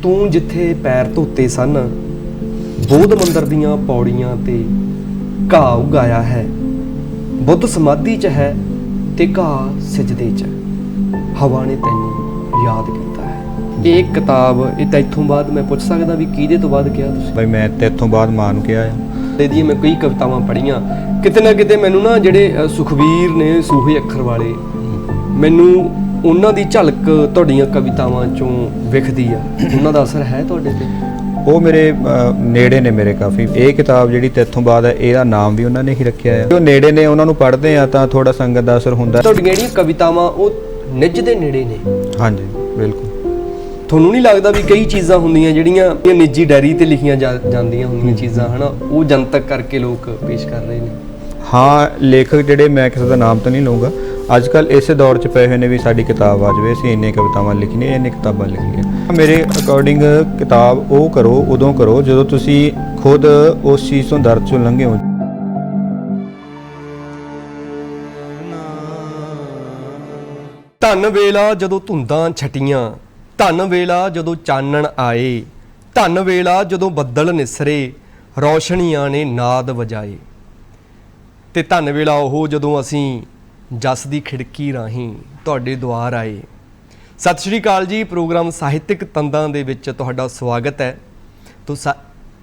ਤੂੰ ਜਿੱਥੇ ਪੈਰ ਧੋਤੇ ਸਨ, ਬੋਧ ਮੰਦਰ ਦੀਆਂ ਪੌੜੀਆਂ ਤੇ ਘਾਹ ਉਗਾਇਆ ਹੈ। ਬੁੱਧ ਸਮਾਧੀ 'ਚ ਹੈ ਤੇ ਘਾਹ ਸਿਜਦੇ 'ਚ, ਹਵਾ ਨੇ ਤੈਨੂੰ ਯਾਦ ਕੀਤਾ ਹੈ। ਇਹ ਕਿਤਾਬ ਇਹ ਤਾਂ ਇੱਥੋਂ ਬਾਅਦ ਮੈਂ ਪੁੱਛ ਸਕਦਾ ਵੀ ਕਿਹਦੇ ਤੋਂ ਬਾਅਦ ਕਿਹਾ ਤੁਸੀਂ? ਬਈ ਮੈਂ ਤੇ ਇੱਥੋਂ ਬਾਅਦ ਮਾਂ ਨੂੰ ਕਿਹਾ ਆ। ਇਹਦੀਆਂ ਮੈਂ ਕਈ ਕਵਿਤਾਵਾਂ ਪੜ੍ਹੀਆਂ, ਕਿਤੇ ਨਾ ਕਿਤੇ ਮੈਨੂੰ ਨਾ ਜਿਹੜੇ ਸੁਖਵੀਰ ਨੇ ਸੂਹੇ ਅੱਖਰ ਵਾਲੇ, ਮੈਨੂੰ ਉਹਨਾਂ ਦੀ ਝਲਕ ਤੁਹਾਡੀਆਂ ਕਵਿਤਾਵਾਂ 'ਚੋਂ ਵਿਖਦੀ ਆ। ਉਹਨਾਂ ਦਾ ਅਸਰ ਹੈ ਤੁਹਾਡੇ ਤੇ? ਉਹ ਮੇਰੇ ਨੇੜੇ ਨੇ ਮੇਰੇ ਕਾਫੀ। ਇਹ ਕਿਤਾਬ ਜਿਹੜੀ ਤੇਥੋਂ ਬਾਅਦ ਹੈ, ਇਹਦਾ ਨਾਮ ਵੀ ਉਹਨਾਂ ਨੇ ਹੀ ਰੱਖਿਆ ਹੈ। ਉਹ ਨੇੜੇ ਨੇ, ਉਹਨਾਂ ਨੂੰ ਪੜ੍ਹਦੇ ਆ ਤਾਂ ਥੋੜਾ ਸੰਗਤ ਦਾ ਅਸਰ ਹੁੰਦਾ। ਤੁਹਾਡੀਆਂ ਜਿਹੜੀਆਂ ਕਵਿਤਾਵਾਂ ਉਹ ਨਿੱਜ ਦੇ ਨੇੜੇ ਨੇ। ਹਾਂਜੀ ਬਿਲਕੁਲ। ਤੁਹਾਨੂੰ ਨਹੀਂ ਲੱਗਦਾ ਵੀ ਕਈ ਚੀਜ਼ਾਂ ਹੁੰਦੀਆਂ ਜਿਹੜੀਆਂ ਨਿੱਜੀ ਡਾਇਰੀ ਤੇ ਲਿਖੀਆਂ ਜਾਂਦੀਆਂ ਹੁੰਦੀਆਂ ਚੀਜ਼ਾਂ, ਹਨਾ, ਉਹ ਜਨਤਕ ਕਰਕੇ ਲੋਕ ਪੇਸ਼ ਕਰ ਰਹੇ ਨੇ? ਹਾਂ, ਲੇਖਕ ਜਿਹੜੇ, ਮੈਂ ਕਿਸੇ ਦਾ ਨਾਮ ਤਾਂ ਨਹੀਂ ਲਊਂਗਾ, ਅੱਜ ਕੱਲ੍ਹ ਇਸੇ ਦੌਰ 'ਚ ਪਏ ਹੋਏ ਨੇ ਵੀ ਸਾਡੀ ਕਿਤਾਬ ਆ ਜਾਵੇ, ਅਸੀਂ ਇੰਨੀਆਂ ਕਵਿਤਾਵਾਂ ਲਿਖਣੀਆਂ, ਇੰਨੀਆਂ ਕਿਤਾਬਾਂ ਲਿਖਣੀਆਂ। ਮੇਰੇ ਅਕੋਰਡਿੰਗ ਕਿਤਾਬ ਉਹ ਕਰੋ, ਉਦੋਂ ਕਰੋ ਜਦੋਂ ਤੁਸੀਂ ਖੁਦ ਉਸ ਚੀਜ਼ ਤੋਂ ਦਰਦ 'ਚੋਂ ਲੰਘੇ ਹੋ। ਧੰਨ ਵੇਲਾ ਜਦੋਂ ਧੁੰਦਾਂ ਛਟੀਆਂ, ਧੰਨ ਵੇਲਾ ਜਦੋਂ ਚਾਨਣ ਆਏ, ਧੰਨ ਵੇਲਾ ਜਦੋਂ ਬੱਦਲ ਨਿਸਰੇ, ਰੌਸ਼ਨੀਆਂ ਨੇ ਨਾਦ ਵਜਾਏ। ਤੇ ਧੰਨ ਵੇਲਾ ਉਹ ਜਦੋਂ ਅਸੀਂ ਜਸ ਦੀ ਖਿੜਕੀ ਰਾਹੀਂ ਤੁਹਾਡੇ ਦੁਆਰ ਆਏ। ਸਤਿ ਸ਼੍ਰੀ ਅਕਾਲ ਜੀ। ਪ੍ਰੋਗਰਾਮ ਸਾਹਿਤਕ ਤੰਦਾਂ ਦੇ ਵਿੱਚ ਤੁਹਾਡਾ ਸਵਾਗਤ ਹੈ।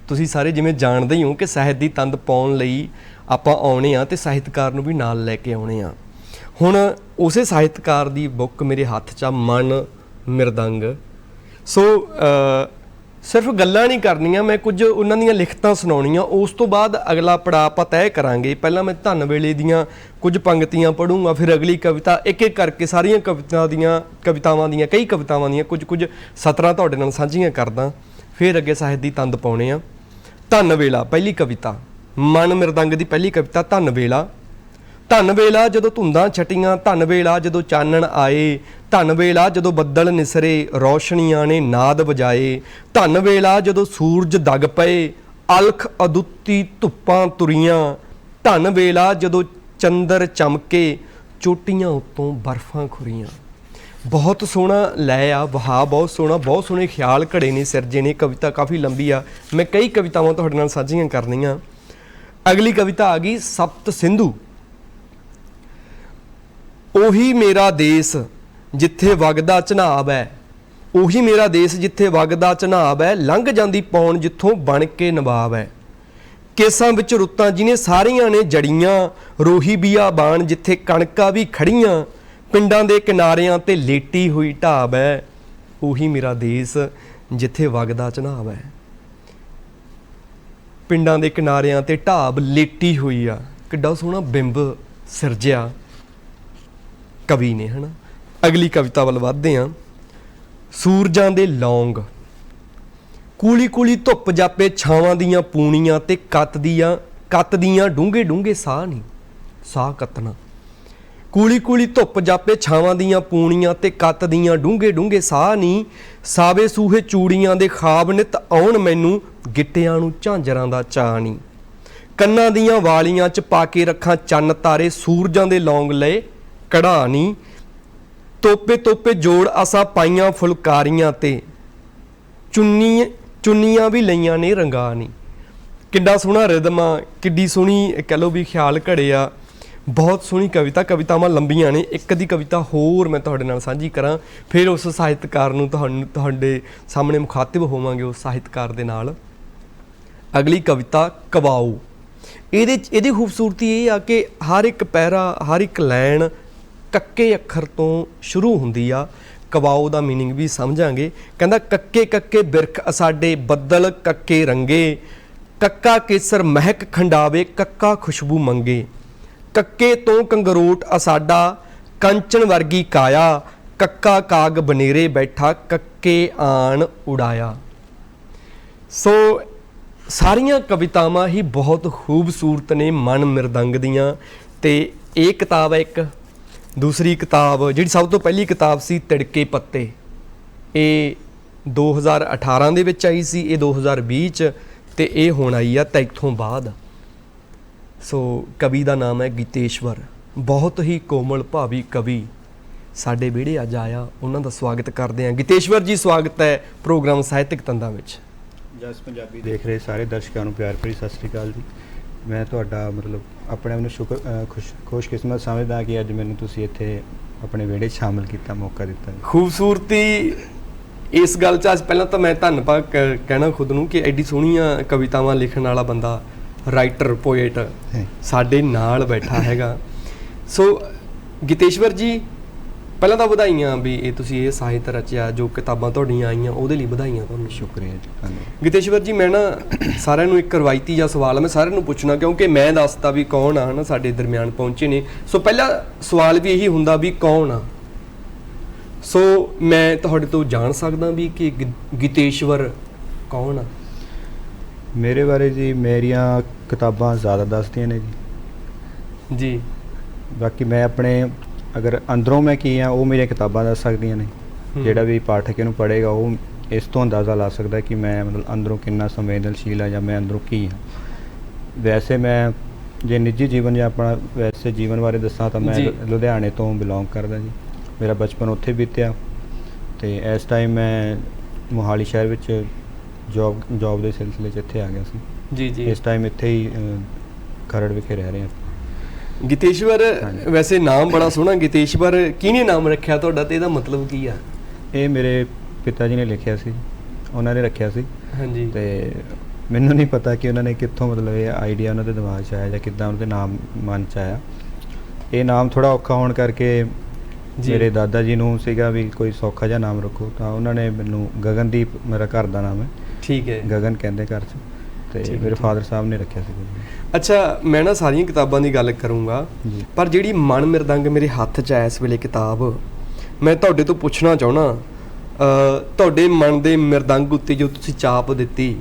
ਤੁਸੀਂ ਸਾਰੇ ਜਿਵੇਂ ਜਾਣਦੇ ਹੀ ਹੋ ਕਿ ਸਾਹਿਤ ਦੀ ਤੰਦ ਪਾਉਣ ਲਈ ਆਪਾਂ ਆਉਣੇ ਆ ਤੇ ਸਾਹਿਤਕਾਰ ਨੂੰ ਵੀ ਨਾਲ ਲੈ ਕੇ ਆਉਣੇ ਆ। ਹੁਣ ਉਸੇ ਸਾਹਿਤਕਾਰ ਦੀ ਬੁੱਕ ਮੇਰੇ ਹੱਥ 'ਚ ਆ, ਮਨ ਮਿਰਦੰਗ। ਸੋ ਸਿਰਫ ਗੱਲਾਂ ਨਹੀਂ ਕਰਨੀਆਂ, ਮੈਂ ਕੁਝ ਉਹਨਾਂ ਦੀਆਂ ਲਿਖਤਾਂ ਸੁਣਾਉਣੀਆਂ। ਉਸ ਤੋਂ ਬਾਅਦ ਅਗਲਾ ਪੜਾਅ ਆਪਾਂ ਤੈਅ ਕਰਾਂਗੇ। ਪਹਿਲਾਂ ਮੈਂ ਧੰਨ ਵੇਲੇ ਦੀਆਂ ਕੁਝ ਪੰਕਤੀਆਂ ਪੜ੍ਹੂੰਗਾ, ਫਿਰ ਅਗਲੀ ਕਵਿਤਾ, ਇੱਕ ਇੱਕ ਕਰਕੇ ਸਾਰੀਆਂ ਕਵਿਤਾਵਾਂ ਦੀਆਂ ਕਈ ਕਵਿਤਾਵਾਂ ਦੀਆਂ ਕੁਝ ਸਤਰਾਂ ਤੁਹਾਡੇ ਨਾਲ ਸਾਂਝੀਆਂ ਕਰਦਾ, ਫਿਰ ਅੱਗੇ ਸਾਹਿਤ ਦੀ ਤੰਦ ਪਾਉਣੇ ਆ। ਧੰਨ ਵੇਲਾ ਪਹਿਲੀ ਕਵਿਤਾ, ਮਨ ਮਿਰਦੰਗ ਦੀ ਪਹਿਲੀ ਕਵਿਤਾ, ਧੰਨ ਵੇਲਾ। ਧੰਨ ਵੇਲਾ ਜਦੋਂ ਧੁੰਦਾਂ ਛਟੀਆਂ, ਧੰਨ ਵੇਲਾ ਜਦੋਂ ਚਾਨਣ ਆਏ, ਧੰਨ ਵੇਲਾ ਜਦੋਂ ਬੱਦਲ ਨਿਸਰੇ, ਰੌਸ਼ਨੀਆਂ ਨੇ ਨਾਦ ਵਜਾਏ। ਧੰਨ ਵੇਲਾ ਜਦੋਂ ਸੂਰਜ ਦਗ ਪਏ, ਅਲਖ ਅਦੁੱਤੀ ਧੁੱਪਾਂ ਤੁਰੀਆਂ। ਧੰਨ ਵੇਲਾ ਜਦੋਂ ਚੰਦਰ ਚਮਕੇ, ਚੋਟੀਆਂ ਉੱਤੋਂ ਬਰਫਾਂ ਖੁਰੀਆਂ। ਬਹੁਤ ਸੋਹਣਾ ਲੈ ਆ, ਵਹਾ ਬਹੁਤ ਸੋਹਣਾ, ਬਹੁਤ ਸੋਹਣੇ ਖਿਆਲ ਘੜੇ ਨੇ ਸਿਰਜੇ ਨੇ। ਕਵਿਤਾ ਕਾਫੀ ਲੰਬੀ ਆ, ਮੈਂ ਕਈ ਕਵਿਤਾਵਾਂ ਤੁਹਾਡੇ ਨਾਲ ਸਾਂਝੀਆਂ ਕਰਨੀਆਂ। ਅਗਲੀ ਕਵਿਤਾ ਆ ਗਈ ਸਪਤ ਸਿੰਧੂ। ਉਹੀ ਮੇਰਾ ਦੇਸ ਜਿੱਥੇ ਵਗਦਾ ਝਨਾਬ ਹੈ, ਉਹੀ ਮੇਰਾ ਦੇਸ ਜਿੱਥੇ ਵਗਦਾ ਝਨਾਬ ਹੈ, ਲੰਘ ਜਾਂਦੀ ਪੌਣ ਜਿੱਥੋਂ ਬਣ ਕੇ ਨਵਾਬ ਹੈ। ਕੇਸਾਂ ਵਿੱਚ ਰੁੱਤਾਂ ਜਿਹਨੇ ਸਾਰੀਆਂ ਨੇ ਜੜੀਆਂ, ਰੋਹੀ ਬਿਆਬਾਨ ਜਿੱਥੇ ਕਣਕਾਂ ਵੀ ਖੜੀਆਂ, ਪਿੰਡਾਂ ਦੇ ਕਿਨਾਰਿਆਂ ਤੇ ਲੇਟੀ ਹੋਈ ਢਾਬ ਹੈ, ਉਹੀ ਮੇਰਾ ਦੇਸ ਜਿੱਥੇ ਵਗਦਾ ਝਨਾਬ ਹੈ। ਪਿੰਡਾਂ ਦੇ ਕਿਨਾਰਿਆਂ ਤੇ ਢਾਬ ਲੇਟੀ ਹੋਈ ਆ, ਕਿੱਡਾ ਸੋਹਣਾ ਬਿੰਬ ਸਿਰਜਿਆ ਕਵੀ ਨੇ, ਹਨਾ। ਅਗਲੀ ਕਵਿਤਾ ਵੱਲ ਵੱਧਦੇ ਹਾਂ। ਸੂਰਜਾਂ ਦੇ ਲੌਂਗ। ਕੂਲੀ ਕੂਲੀ ਧੁੱਪ ਜਾਪੇ ਛਾਵਾਂ ਦੀਆਂ ਪੂਣੀਆਂ ਤੇ ਕੱਤ ਦੀਆਂ ਡੂੰਘੇ ਡੂੰਘੇ ਸਾਹ ਨਹੀਂ, ਸਾਹ ਕੱਤਣਾ। ਕੂਲੀ ਕੂਲੀ ਧੁੱਪ ਜਾਪੇ ਛਾਵਾਂ ਦੀਆਂ ਪੂਣੀਆਂ ਤੇ ਕੱਤ ਦੀਆਂ ਡੂੰਘੇ ਡੂੰਘੇ ਸਾਹ ਨਹੀਂ। ਸਾਵੇ ਸੂਹੇ ਚੂੜੀਆਂ ਦੇ ਖਾਬ ਨਿਤ ਆਉਣ ਮੈਨੂੰ, ਗਿੱਟਿਆਂ ਨੂੰ ਝਾਂਜਰਾਂ ਦਾ ਚਾਅ ਨਹੀਂ। ਕੰਨਾਂ ਦੀਆਂ ਵਾਲੀਆਂ 'ਚ ਪਾ ਕੇ ਰੱਖਾਂ ਚੰਨ ਤਾਰੇ, ਸੂਰਜਾਂ ਦੇ ਲੌਂਗ ਲਏ ਕੜਾ ਨਹੀਂ। ਤੋਪੇ ਤੋਪੇ ਜੋੜ ਅਸਾਂ ਪਾਈਆਂ ਫੁਲਕਾਰੀਆਂ ਤੇ, ਚੁੰਨੀਆਂ ਵੀ ਲਈਆਂ ਨੇ ਰੰਗਾ ਨਹੀਂ। ਕਿੱਡਾ ਸੋਹਣਾ ਰਿਦਮ ਆ, ਕਿੱਡੀ ਸੋਹਣੀ ਕਹਿ ਲਓ ਵੀ ਖਿਆਲ ਘੜੇ ਆ। ਬਹੁਤ ਸੋਹਣੀ ਕਵਿਤਾ। ਕਵਿਤਾਵਾਂ ਲੰਬੀਆਂ ਨੇ, ਇੱਕ ਦੀ ਕਵਿਤਾ ਹੋਰ ਮੈਂ ਤੁਹਾਡੇ ਨਾਲ ਸਾਂਝੀ ਕਰਾਂ, ਫਿਰ ਉਸ ਸਾਹਿਤਕਾਰ ਨੂੰ ਤੁਹਾਡੇ ਸਾਹਮਣੇ ਮੁਖਾਤਿਬ ਹੋਵਾਂਗੇ ਉਸ ਸਾਹਿਤਕਾਰ ਦੇ ਨਾਲ। ਅਗਲੀ ਕਵਿਤਾ ਕਵਾਊ। ਇਹਦੀ ਖੂਬਸੂਰਤੀ ਇਹ ਆ ਕਿ ਹਰ ਇੱਕ ਪੈਰਾ, ਹਰ ਇੱਕ ਲਾਈਨ ਕੱਕੇ ਅੱਖਰ ਤੋਂ ਸ਼ੁਰੂ ਹੁੰਦੀ ਆ। ਕਵਾਊ ਦਾ ਮੀਨਿੰਗ ਵੀ ਸਮਝਾਂਗੇ। ਕਹਿੰਦਾ ਕੱਕੇ ਕੱਕੇ ਬਿਰਖ ਅਸਾਡੇ, ਬੱਦਲ ਕੱਕੇ ਰੰਗੇ, ਕੱਕਾ ਕੇਸਰ ਮਹਿਕ ਖੰਡਾਵੇ, ਕੱਕਾ ਖੁਸ਼ਬੂ ਮੰਗੇ। ਕੱਕੇ ਤੋਂ ਕੰਗਰੋਟ ਅਸਾਡਾ, ਕੰਚਨ ਵਰਗੀ ਕਾਇਆ, ਕੱਕਾ ਕਾਗ ਬਨੇਰੇ ਬੈਠਾ, ਕੱਕੇ ਆਣ ਉਡਾਇਆ। ਸੋ ਸਾਰੀਆਂ ਕਵਿਤਾਵਾਂ ਹੀ ਬਹੁਤ ਖੂਬਸੂਰਤ ਨੇ ਮਨ ਮਿਰਦੰਗ ਦੀਆਂ। ਤੇ ਇਹ ਕਿਤਾਬ ਹੈ ਇੱਕ। ਦੂਸਰੀ ਕਿਤਾਬ ਜਿਹੜੀ ਸਭ ਤੋਂ ਪਹਿਲੀ ਕਿਤਾਬ ਸੀ ਤਿੜਕੇ ਪੱਤੇ, ਇਹ 2018 ਦੇ ਵਿੱਚ ਆਈ ਸੀ, ਇਹ 2020 'ਚ, ਤੇ ਇਹ ਹੁਣ ਆਈ ਆ ਤੈਥੋਂ ਬਾਅਦ। ਸੋ ਕਵੀ ਦਾ ਨਾਮ ਹੈ ਗੀਤੇਸ਼ਵਰ। ਬਹੁਤ ਹੀ ਕੋਮਲ ਭਾਵੀ ਕਵੀ, ਸਾਡੇ ਵਿਹੜੇ ਅੱਜ ਆਇਆ, ਉਹਨਾਂ ਦਾ ਸਵਾਗਤ ਕਰਦੇ ਹਾਂ। ਗਿਤੇਸ਼ਵਰ ਜੀ, ਸਵਾਗਤ ਹੈ ਪ੍ਰੋਗਰਾਮ ਸਾਹਿਤਕ ਤੰਦਾਂ ਵਿੱਚ। ਜਸ ਪੰਜਾਬੀ ਦੇਖ ਰਹੇ ਸਾਰੇ ਦਰਸ਼ਕਾਂ ਨੂੰ ਪਿਆਰ ਭਰੀ ਸਤਿ ਸ੍ਰੀ ਅਕਾਲ ਜੀ। ਮੈਂ ਤੁਹਾਡਾ ਆਪਣੇ ਆਪ ਨੂੰ ਖੁਸ਼ਕਿਸਮਤ ਸਮਝਦਾ ਕਿ ਅੱਜ ਮੈਨੂੰ ਤੁਸੀਂ ਇੱਥੇ ਆਪਣੇ ਵਿਹੜੇ 'ਚ ਸ਼ਾਮਲ ਕੀਤਾ, ਮੌਕਾ ਦਿੱਤਾ। ਖੂਬਸੂਰਤੀ ਇਸ ਗੱਲ 'ਚ ਅੱਜ ਪਹਿਲਾਂ ਤਾਂ ਮੈਂ ਧੰਨਵਾਦ ਕਹਿਣਾ ਖੁਦ ਨੂੰ ਕਿ ਐਡੀ ਸੋਹਣੀਆਂ ਕਵਿਤਾਵਾਂ ਲਿਖਣ ਵਾਲਾ ਬੰਦਾ, ਰਾਈਟਰ, ਪੋਏਟ ਸਾਡੇ ਨਾਲ ਬੈਠਾ ਹੈਗਾ। ਸੋ ਗਿਤੇਸ਼ਵਰ ਜੀ, ਪਹਿਲਾਂ ਤਾਂ ਵਧਾਈਆਂ ਵੀ ਇਹ ਤੁਸੀਂ ਇਹ ਸਾਹਿਤ ਰਚਿਆ, ਜੋ ਕਿਤਾਬਾਂ ਤੁਹਾਡੀਆਂ ਆਈਆਂ ਉਹਦੇ ਲਈ ਵਧਾਈਆਂ ਤੁਹਾਨੂੰ। ਸ਼ੁਕਰੀਆ ਜੀ, ਧੰਨਵਾਦ। ਗਿਤੇਸ਼ਵਰ ਜੀ, ਮੈਂ ਨਾ ਸਾਰਿਆਂ ਨੂੰ ਇੱਕ ਰਵਾਇਤੀ ਜਿਹਾ ਸਵਾਲ ਮੈਂ ਸਾਰਿਆਂ ਨੂੰ ਪੁੱਛਣਾ, ਕਿਉਂਕਿ ਮੈਂ ਦੱਸਦਾ ਵੀ ਕੌਣ ਆ, ਸਾਡੇ ਦਰਮਿਆਨ ਪਹੁੰਚੇ ਨੇ। ਸੋ ਪਹਿਲਾ ਸਵਾਲ ਵੀ ਇਹੀ ਹੁੰਦਾ ਵੀ ਕੌਣ ਆ। ਸੋ ਮੈਂ ਤੁਹਾਡੇ ਤੋਂ ਜਾਣ ਸਕਦਾ ਵੀ ਕਿ ਗਿਤੇਸ਼ਵਰ ਕੌਣ ਆ? ਮੇਰੇ ਬਾਰੇ ਜੀ ਮੇਰੀਆਂ ਕਿਤਾਬਾਂ ਜ਼ਿਆਦਾ ਦੱਸਦੀਆਂ ਨੇ ਜੀ। ਜੀ। ਬਾਕੀ ਮੈਂ ਆਪਣੇ ਅਗਰ ਅੰਦਰੋਂ ਮੈਂ ਕੀ ਆ ਉਹ ਮੇਰੀਆਂ ਕਿਤਾਬਾਂ ਦੱਸ ਸਕਦੀਆਂ ਨੇ। ਜਿਹੜਾ ਵੀ ਪਾਠਕ ਇਹਨੂੰ ਪੜ੍ਹੇਗਾ ਉਹ ਇਸ ਤੋਂ ਅੰਦਾਜ਼ਾ ਲਾ ਸਕਦਾ ਕਿ ਮੈਂ ਅੰਦਰੋਂ ਕਿੰਨਾ ਸੰਵੇਦਨਸ਼ੀਲ ਆ ਜਾਂ ਮੈਂ ਅੰਦਰੋਂ ਕੀ ਹਾਂ। ਵੈਸੇ ਮੈਂ ਜੇ ਨਿੱਜੀ ਜੀਵਨ ਜਾਂ ਆਪਣਾ ਵੈਸੇ ਜੀਵਨ ਬਾਰੇ ਦੱਸਾਂ ਤਾਂ ਮੈਂ ਲੁਧਿਆਣੇ ਤੋਂ ਬਿਲੋਂਗ ਕਰਦਾ ਜੀ। ਮੇਰਾ ਬਚਪਨ ਉੱਥੇ ਬੀਤਿਆ ਅਤੇ ਇਸ ਟਾਈਮ ਮੈਂ ਮੋਹਾਲੀ ਸ਼ਹਿਰ ਵਿੱਚ ਜੋਬ ਦੇ ਸਿਲਸਿਲੇ 'ਚ ਇੱਥੇ ਆ ਗਿਆ ਸੀ। ਜੀ ਜੀ। ਇਸ ਟਾਈਮ ਇੱਥੇ ਹੀ ਖਰੜ ਵਿਖੇ ਰਹਿ ਰਹੇ ਹਾਂ। ਗਿਤੇਸ਼ਵਰ, ਵੈਸੇ ਨਾਮ ਬੜਾ ਸੋਹਣਾ ਗਿਤੇਸ਼ਵਰ, ਕਿਹਨੇ ਨਾਮ ਰੱਖਿਆ ਤੁਹਾਡਾ ਤੇ ਇਹਦਾ ਮਤਲਬ ਕੀ ਆ? ਇਹ ਮੇਰੇ ਪਿਤਾ ਜੀ ਨੇ ਲਿਖਿਆ ਸੀ, ਉਹਨਾਂ ਨੇ ਰੱਖਿਆ ਸੀ। ਹਾਂਜੀ। ਤੇ ਮੈਨੂੰ ਨਹੀਂ ਪਤਾ ਕਿ ਉਹਨਾਂ ਨੇ ਕਿੱਥੋਂ ਇਹ ਆਈਡੀਆ ਉਹਨਾਂ ਦੇ ਦਿਮਾਗ 'ਚ ਆਇਆ ਜਾਂ ਕਿੱਦਾਂ ਉਹਨਾਂ ਦੇ ਨਾਮ ਮਨ 'ਚ ਆਇਆ। ਇਹ ਨਾਮ ਥੋੜ੍ਹਾ ਔਖਾ ਹੋਣ ਕਰਕੇ ਮੇਰੇ ਦਾਦਾ ਜੀ ਨੂੰ ਸੀਗਾ ਵੀ ਕੋਈ ਸੌਖਾ ਜਿਹਾ ਨਾਮ ਰੱਖੋ, ਤਾਂ ਉਹਨਾਂ ਨੇ ਮੈਨੂੰ ਗਗਨਦੀਪ, ਮੇਰਾ ਘਰ ਦਾ ਨਾਮ ਹੈ। ਠੀਕ ਹੈ। ਗਗਨ ਕਹਿੰਦੇ ਘਰ 'ਚ, ਤੇ ਮੇਰੇ ਫਾਦਰ ਸਾਹਿਬ ਨੇ ਰੱਖਿਆ ਸੀ। ਅੱਛਾ, ਮੈਂ ਨਾ ਸਾਰੀਆਂ ਕਿਤਾਬਾਂ ਦੀ ਗੱਲ ਕਰੂੰਗਾ, ਪਰ ਜਿਹੜੀ ਮਨ ਮਿਰਦੰਗ ਮੇਰੇ ਹੱਥ 'ਚ ਹੈ ਇਸ ਵੇਲੇ ਕਿਤਾਬ, ਮੈਂ ਤੁਹਾਡੇ ਤੋਂ ਪੁੱਛਣਾ ਚਾਹੁੰਦਾ, ਤੁਹਾਡੇ ਮਨ ਦੇ ਮਿਰਦੰਗ ਉੱਤੇ ਜੋ ਤੁਸੀਂ ਚਾਪ ਦਿੱਤੀ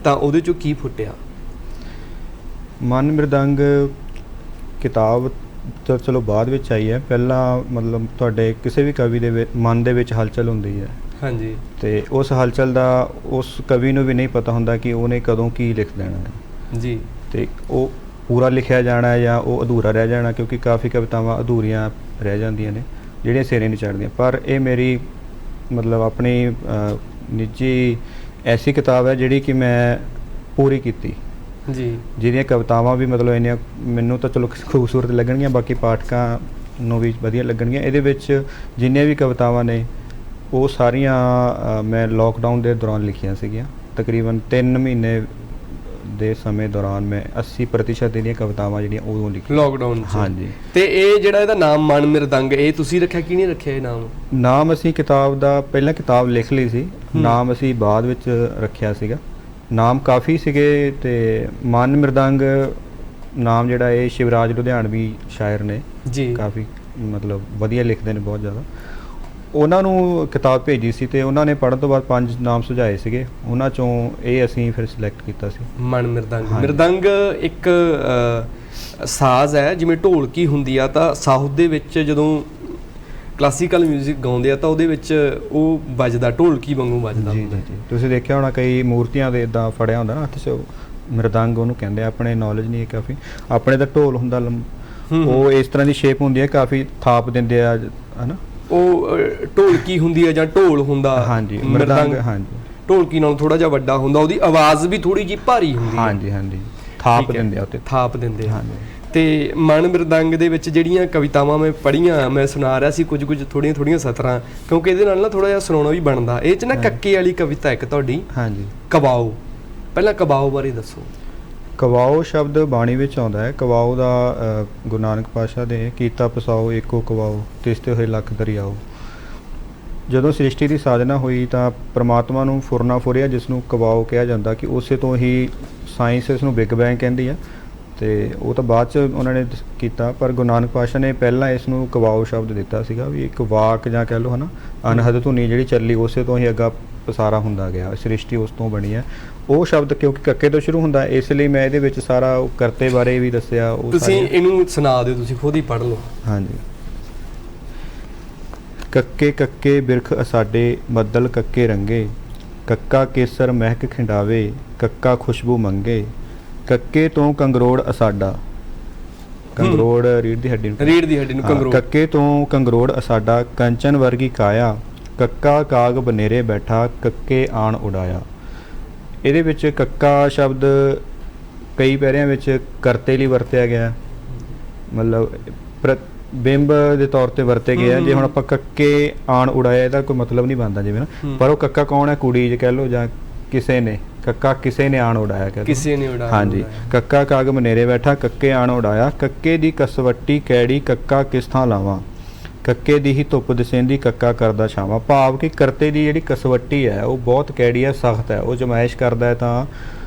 ਤਾਂ ਉਹਦੇ 'ਚੋਂ ਕੀ ਫੁੱਟਿਆ? ਮਨ ਮਿਰਦੰਗ ਕਿਤਾਬ ਤਾਂ ਚਲੋ ਬਾਅਦ ਵਿੱਚ ਆਈ ਹੈ। ਪਹਿਲਾਂ ਤੁਹਾਡੇ ਕਿਸੇ ਵੀ ਕਵੀ ਦੇ ਮਨ ਦੇ ਵਿੱਚ ਹਲਚਲ ਹੁੰਦੀ ਹੈ। ਹਾਂਜੀ। ਅਤੇ ਉਸ ਹਲਚਲ ਦਾ ਉਸ ਕਵੀ ਨੂੰ ਵੀ ਨਹੀਂ ਪਤਾ ਹੁੰਦਾ ਕਿ ਉਹਨੇ ਕਦੋਂ ਕੀ ਲਿਖ ਦੇਣਾ ਹੈ। ਜੀ। ਅਤੇ ਉਹ ਪੂਰਾ ਲਿਖਿਆ ਜਾਣਾ ਜਾਂ ਉਹ ਅਧੂਰਾ ਰਹਿ ਜਾਣਾ, ਕਿਉਂਕਿ ਕਾਫੀ ਕਵਿਤਾਵਾਂ ਅਧੂਰੀਆਂ ਰਹਿ ਜਾਂਦੀਆਂ ਨੇ ਜਿਹੜੀਆਂ ਸਿਰੇ ਨਹੀਂ ਚੜ੍ਹਦੀਆਂ। ਪਰ ਇਹ ਮੇਰੀ ਆਪਣੀ ਨਿੱਜੀ ਐਸੀ ਕਿਤਾਬ ਹੈ ਜਿਹੜੀ ਕਿ ਮੈਂ ਪੂਰੀ ਕੀਤੀ ਜੀ, ਜਿਹਦੀਆਂ ਕਵਿਤਾਵਾਂ ਵੀ ਇੰਨੀਆਂ ਮੈਨੂੰ ਤਾਂ ਚਲੋ ਖੂਬਸੂਰਤ ਲੱਗਣਗੀਆਂ, ਬਾਕੀ ਪਾਠਕਾਂ ਨੂੰ ਵੀ ਵਧੀਆ ਲੱਗਣਗੀਆਂ। ਇਹਦੇ ਵਿੱਚ ਜਿੰਨੀਆਂ ਵੀ ਕਵਿਤਾਵਾਂ ਨੇ ਉਹ ਸਾਰੀਆਂ ਮੈਂ ਲੋਕਡਾਊਨ ਦੇ ਦੌਰਾਨ ਲਿਖੀਆਂ ਸੀਗੀਆਂ। ਤਕਰੀਬਨ 3 ਮਹੀਨੇ ਦੇ ਸਮੇਂ ਦੌਰਾਨ ਮੈਂ 80% ਇਹਦੀਆਂ ਕਵਿਤਾਵਾਂ ਜਿਹੜੀਆਂ ਉਦੋਂ ਲਿਖੀਆਂ ਲੋਕਡਾਊਨ 'ਚ। ਹਾਂਜੀ। ਤੇ ਇਹ ਜਿਹੜਾ ਇਹਦਾ ਨਾਮ ਮਨ ਮਿਰਦੰਗ, ਇਹ ਤੁਸੀਂ ਰੱਖਿਆ ਕਿ ਨਹੀਂ ਰੱਖਿਆ? ਇਹ ਨਾਮ ਅਸੀਂ ਕਿਤਾਬ ਦਾ ਪਹਿਲਾਂ ਕਿਤਾਬ ਲਿਖ ਲਈ ਸੀ, ਨਾਮ ਅਸੀਂ ਬਾਅਦ ਵਿੱਚ ਰੱਖਿਆ ਸੀਗਾ। ਨਾਮ ਕਾਫੀ ਸੀਗੇ, ਅਤੇ ਮਨ ਮਿਰਦੰਗ ਨਾਮ ਜਿਹੜਾ ਇਹ ਸ਼ਿਵਰਾਜ ਲੁਧਿਆਣਵੀ ਸ਼ਾਇਰ ਨੇ ਜੀ, ਕਾਫੀ ਵਧੀਆ ਲਿਖਦੇ ਨੇ, ਬਹੁਤ ਜ਼ਿਆਦਾ। ਉਹਨਾਂ ਨੂੰ ਕਿਤਾਬ ਭੇਜੀ ਸੀ ਅਤੇ ਉਹਨਾਂ ਨੇ ਪੜ੍ਹਨ ਤੋਂ ਬਾਅਦ 5 ਨਾਮ ਸੁਝਾਏ ਸੀਗੇ, ਉਹਨਾਂ 'ਚੋਂ ਇਹ ਅਸੀਂ ਫਿਰ ਸਿਲੈਕਟ ਕੀਤਾ ਸੀ। ਮਨ ਮਿਰਦੰਗ। ਮਿਰਦੰਗ ਇੱਕ ਸਾਜ਼ ਹੈ, ਜਿਵੇਂ ਢੋਲਕੀ ਹੁੰਦੀ ਆ, ਤਾਂ ਸਾਊਥ ਦੇ ਵਿੱਚ ਜਦੋਂ ਕਲਾਸੀਕਲ ਮਿਊਜ਼ਿਕ ਗਾਉਂਦੇ ਆ ਤਾਂ ਉਹਦੇ ਵਿੱਚ ਉਹ ਵੱਜਦਾ, ਢੋਲਕੀ ਵਾਂਗੂ ਵੱਜਦਾ ਹੁੰਦਾ। ਜੀ। ਤੁਸੀਂ ਦੇਖਿਆ ਹੋਣਾ ਕਈ ਮੂਰਤੀਆਂ ਦੇ ਇੱਦਾਂ ਫੜਿਆ ਹੁੰਦਾ ਨਾ ਹੱਥ 'ਚ, ਮਿਰਦੰਗ ਉਹਨੂੰ ਕਹਿੰਦੇ ਆ। ਆਪਣੇ ਨੌਲੇਜ ਨਹੀਂ ਹੈ ਕਾਫੀ। ਆਪਣੇ ਤਾਂ ਢੋਲ ਹੁੰਦਾ, ਉਹ ਇਸ ਤਰ੍ਹਾਂ ਦੀ ਸ਼ੇਪ ਹੁੰਦੀ ਹੈ, ਕਾਫੀ ਥਾਪ ਦਿੰਦੇ ਆ, ਹੈ ਨਾ। ਉਹ ਢੋਲਕੀ ਹੁੰਦੀ ਹੈ ਜਾਂ ਢੋਲ ਹੁੰਦਾ। ਹਾਂਜੀ। ਮਿਰਦੰਗ ਹਾਂਜੀ ਢੋਲਕੀ ਨਾਲੋਂ ਥੋੜਾ ਜਿਹਾ ਵੱਡਾ ਹੁੰਦਾ, ਉਹਦੀ ਆਵਾਜ਼ ਵੀ ਥੋੜੀ ਜਿਹੀ ਭਾਰੀ ਹੁੰਦੀ ਹੈ। ਹਾਂਜੀ ਹਾਂਜੀ। ਥਾਪ ਦਿੰਦੇ ਆ ਉੱਤੇ, ਥਾਪ ਦਿੰਦੇ। ਹਾਂਜੀ। ਤੇ ਮਨ ਮਿਰਦੰਗ ਦੇ ਵਿੱਚ ਜਿਹੜੀਆਂ ਕਵਿਤਾਵਾਂ ਮੈਂ ਪੜ੍ਹੀਆਂ, ਮੈਂ ਸੁਣਾ ਰਿਹਾ ਸੀ ਕੁਝ ਥੋੜੀਆਂ ਸਤਰਾਂ, ਕਿਉਂਕਿ ਇਹਦੇ ਨਾਲ ਨਾ ਥੋੜਾ ਜਿਹਾ ਸੁਣਾਉਣਾ ਵੀ ਬਣਦਾ। ਇਹ 'ਚ ਨਾ ਕੱਕੇ ਵਾਲੀ ਕਵਿਤਾ ਇੱਕ ਤੁਹਾਡੀ। ਹਾਂਜੀ। ਕਵਾਓ, ਪਹਿਲਾਂ ਕਵਾਓ ਬਾਰੇ ਦੱਸੋ। ਕਵਾਓ ਸ਼ਬਦ ਬਾਣੀ ਵਿੱਚ ਆਉਂਦਾ ਹੈ। ਕਵਾਓ ਦਾ ਗੁਰੂ ਨਾਨਕ ਪਾਤਸ਼ਾਹ ਦੇ ਕੀਤਾ ਪਸਾਓ ਏਕੋ ਕਵਾਓ, ਤਿਸ ਤੇ ਹੋਏ ਲੱਖ ਦਰਿਆਓ। ਜਦੋਂ ਸ੍ਰਿਸ਼ਟੀ ਦੀ ਸਾਜਨਾ ਹੋਈ ਤਾਂ ਪ੍ਰਮਾਤਮਾ ਨੂੰ ਫੁਰਨਾ ਫੁਰਿਆ, ਜਿਸ ਨੂੰ ਕਵਾਓ ਕਿਹਾ ਜਾਂਦਾ, ਕਿ ਉਸੇ ਤੋਂ ਹੀ ਸਾਇੰਸ ਇਸ ਨੂੰ ਬਿਗ ਬੈਂਗ ਕਹਿੰਦੀ ਆ, ਅਤੇ ਉਹ ਤਾਂ ਬਾਅਦ 'ਚ ਉਹਨਾਂ ਨੇ ਕੀਤਾ। ਪਰ ਗੁਰੂ ਨਾਨਕ ਪਾਤਸ਼ਾਹ ਨੇ ਪਹਿਲਾਂ ਇਸ ਨੂੰ ਕਵਾਓ ਸ਼ਬਦ ਦਿੱਤਾ ਸੀਗਾ, ਵੀ ਇੱਕ ਵਾਕ ਜਾਂ ਕਹਿ ਲਓ, ਹੈ ਨਾ, ਅਨਹਦ ਧੁਨੀ ਜਿਹੜੀ ਚੱਲੀ, ਉਸੇ ਤੋਂ ਹੀ ਅੱਗਾ ਪਸਾਰਾ ਹੁੰਦਾ ਗਿਆ, ਸ੍ਰਿਸ਼ਟੀ ਉਸ ਤੋਂ ਬਣੀ ਹੈ। ਉਹ ਸ਼ਬਦ ਕਿਉਂਕਿ ਕੱਕੇ ਤੋਂ ਸ਼ੁਰੂ ਹੁੰਦਾ, ਇਸ ਲਈ ਮੈਂ ਇਹਦੇ ਵਿੱਚ ਸਾਰਾ ਕਰਤੇ ਬਾਰੇ ਵੀ ਦੱਸਿਆ। ਤੁਸੀਂ ਇਹਨੂੰ ਸੁਣਾ ਦਿਓ, ਤੁਸੀਂ ਖੁਦ ਹੀ ਪੜ੍ਹ ਲਓ। ਹਾਂਜੀ। ਕੱਕੇ ਕੱਕੇ ਬਿਰਖ ਅਸਾਡੇ, ਬੱਦਲ ਕੱਕੇ ਰੰਗੇ, ਕੱਕਾ ਕੇਸਰ ਮਹਿਕ ਖਿੰਡਾਵੇ, ਕੱਕਾ ਖੁਸ਼ਬੂ ਮੰਗੇ, ਕੱਕੇ ਤੋਂ ਕੰਗਰੋੜ ਅਸਾਡਾ। ਕੰਗਰੋੜ ਰੀੜ ਦੀ ਹੱਡੀ ਨੂੰ, ਰੀੜ ਦੀ ਹੱਡੀ ਨੂੰ ਕੰਗਰੋੜ। ਕੱਕੇ ਤੋਂ ਕੰਗਰੋੜ ਅਸਾਡਾ, ਕੰਚਨ ਵਰਗੀ ਕਾਇਆ, ਕੱਕਾ ਕਾਗ ਬਨੇਰੇ ਬੈਠਾ, ਕੱਕੇ ਆਣ ਉਡਾਇਆ। ਇਹਦੇ ਵਿੱਚ ਕੱਕਾ ਸ਼ਬਦ ਕਈ ਪੈਰਿਆਂ ਵਿੱਚ ਕਰਤੇ ਲਈ ਵਰਤਿਆ ਗਿਆ, ਮਤਲਬ ਬਿੰਬ ਦੇ ਤੌਰ ਤੇ ਵਰਤੇ ਗਏ ਆ। ਜੇ ਹੁਣ ਆਪਾਂ ਕੱਕੇ ਆਣ ਉਡਾਇਆ, ਇਹਦਾ ਕੋਈ ਮਤਲਬ ਨਹੀਂ ਬਣਦਾ ਜਿਵੇਂ ਨਾ, ਪਰ ਉਹ ਕੱਕਾ ਕੌਣ ਹੈ? ਕੁੜੀ ਜੇ ਕਹਿ ਲਓ, ਜਾਂ ਕਿਸੇ ਨੇ, ਕੱਕਾ ਕਿਸੇ ਨੇ ਆਣ ਉਡਾਇਆ, ਕਿਸੇ ਨੇ ਉਡਾਇਆ। ਹਾਂਜੀ, ਕੱਕਾ ਕਾਗ ਮਨੇਰੇ ਬੈਠਾ, ਕੱਕੇ ਆਣ ਉਡਾਇਆ, ਕੱਕੇ ਦੀ ਕਸਵੱਟੀ ਕੈੜੀ, ਕੱਕਾ ਕਿਸ ਥਾਂ ਲਾਵਾਂ, ਕੱਕੇ ਦੀ ਹੀ ਧੁੱਪ ਦਸੇਂਦੀ, ਕੱਕਾ ਕਰਦਾ ਛਾਵਾਂ। ਭਾਵ ਕਿ ਕਰਤੇ ਦੀ ਜਿਹੜੀ ਕਸਵੱਟੀ ਹੈ ਉਹ ਬਹੁਤ ਕੈੜੀ ਹੈ, ਸਖਤ ਹੈ। ਉਹ ਜਮਾਇਸ਼ ਕਰਦਾ ਹੈ ਤਾਂ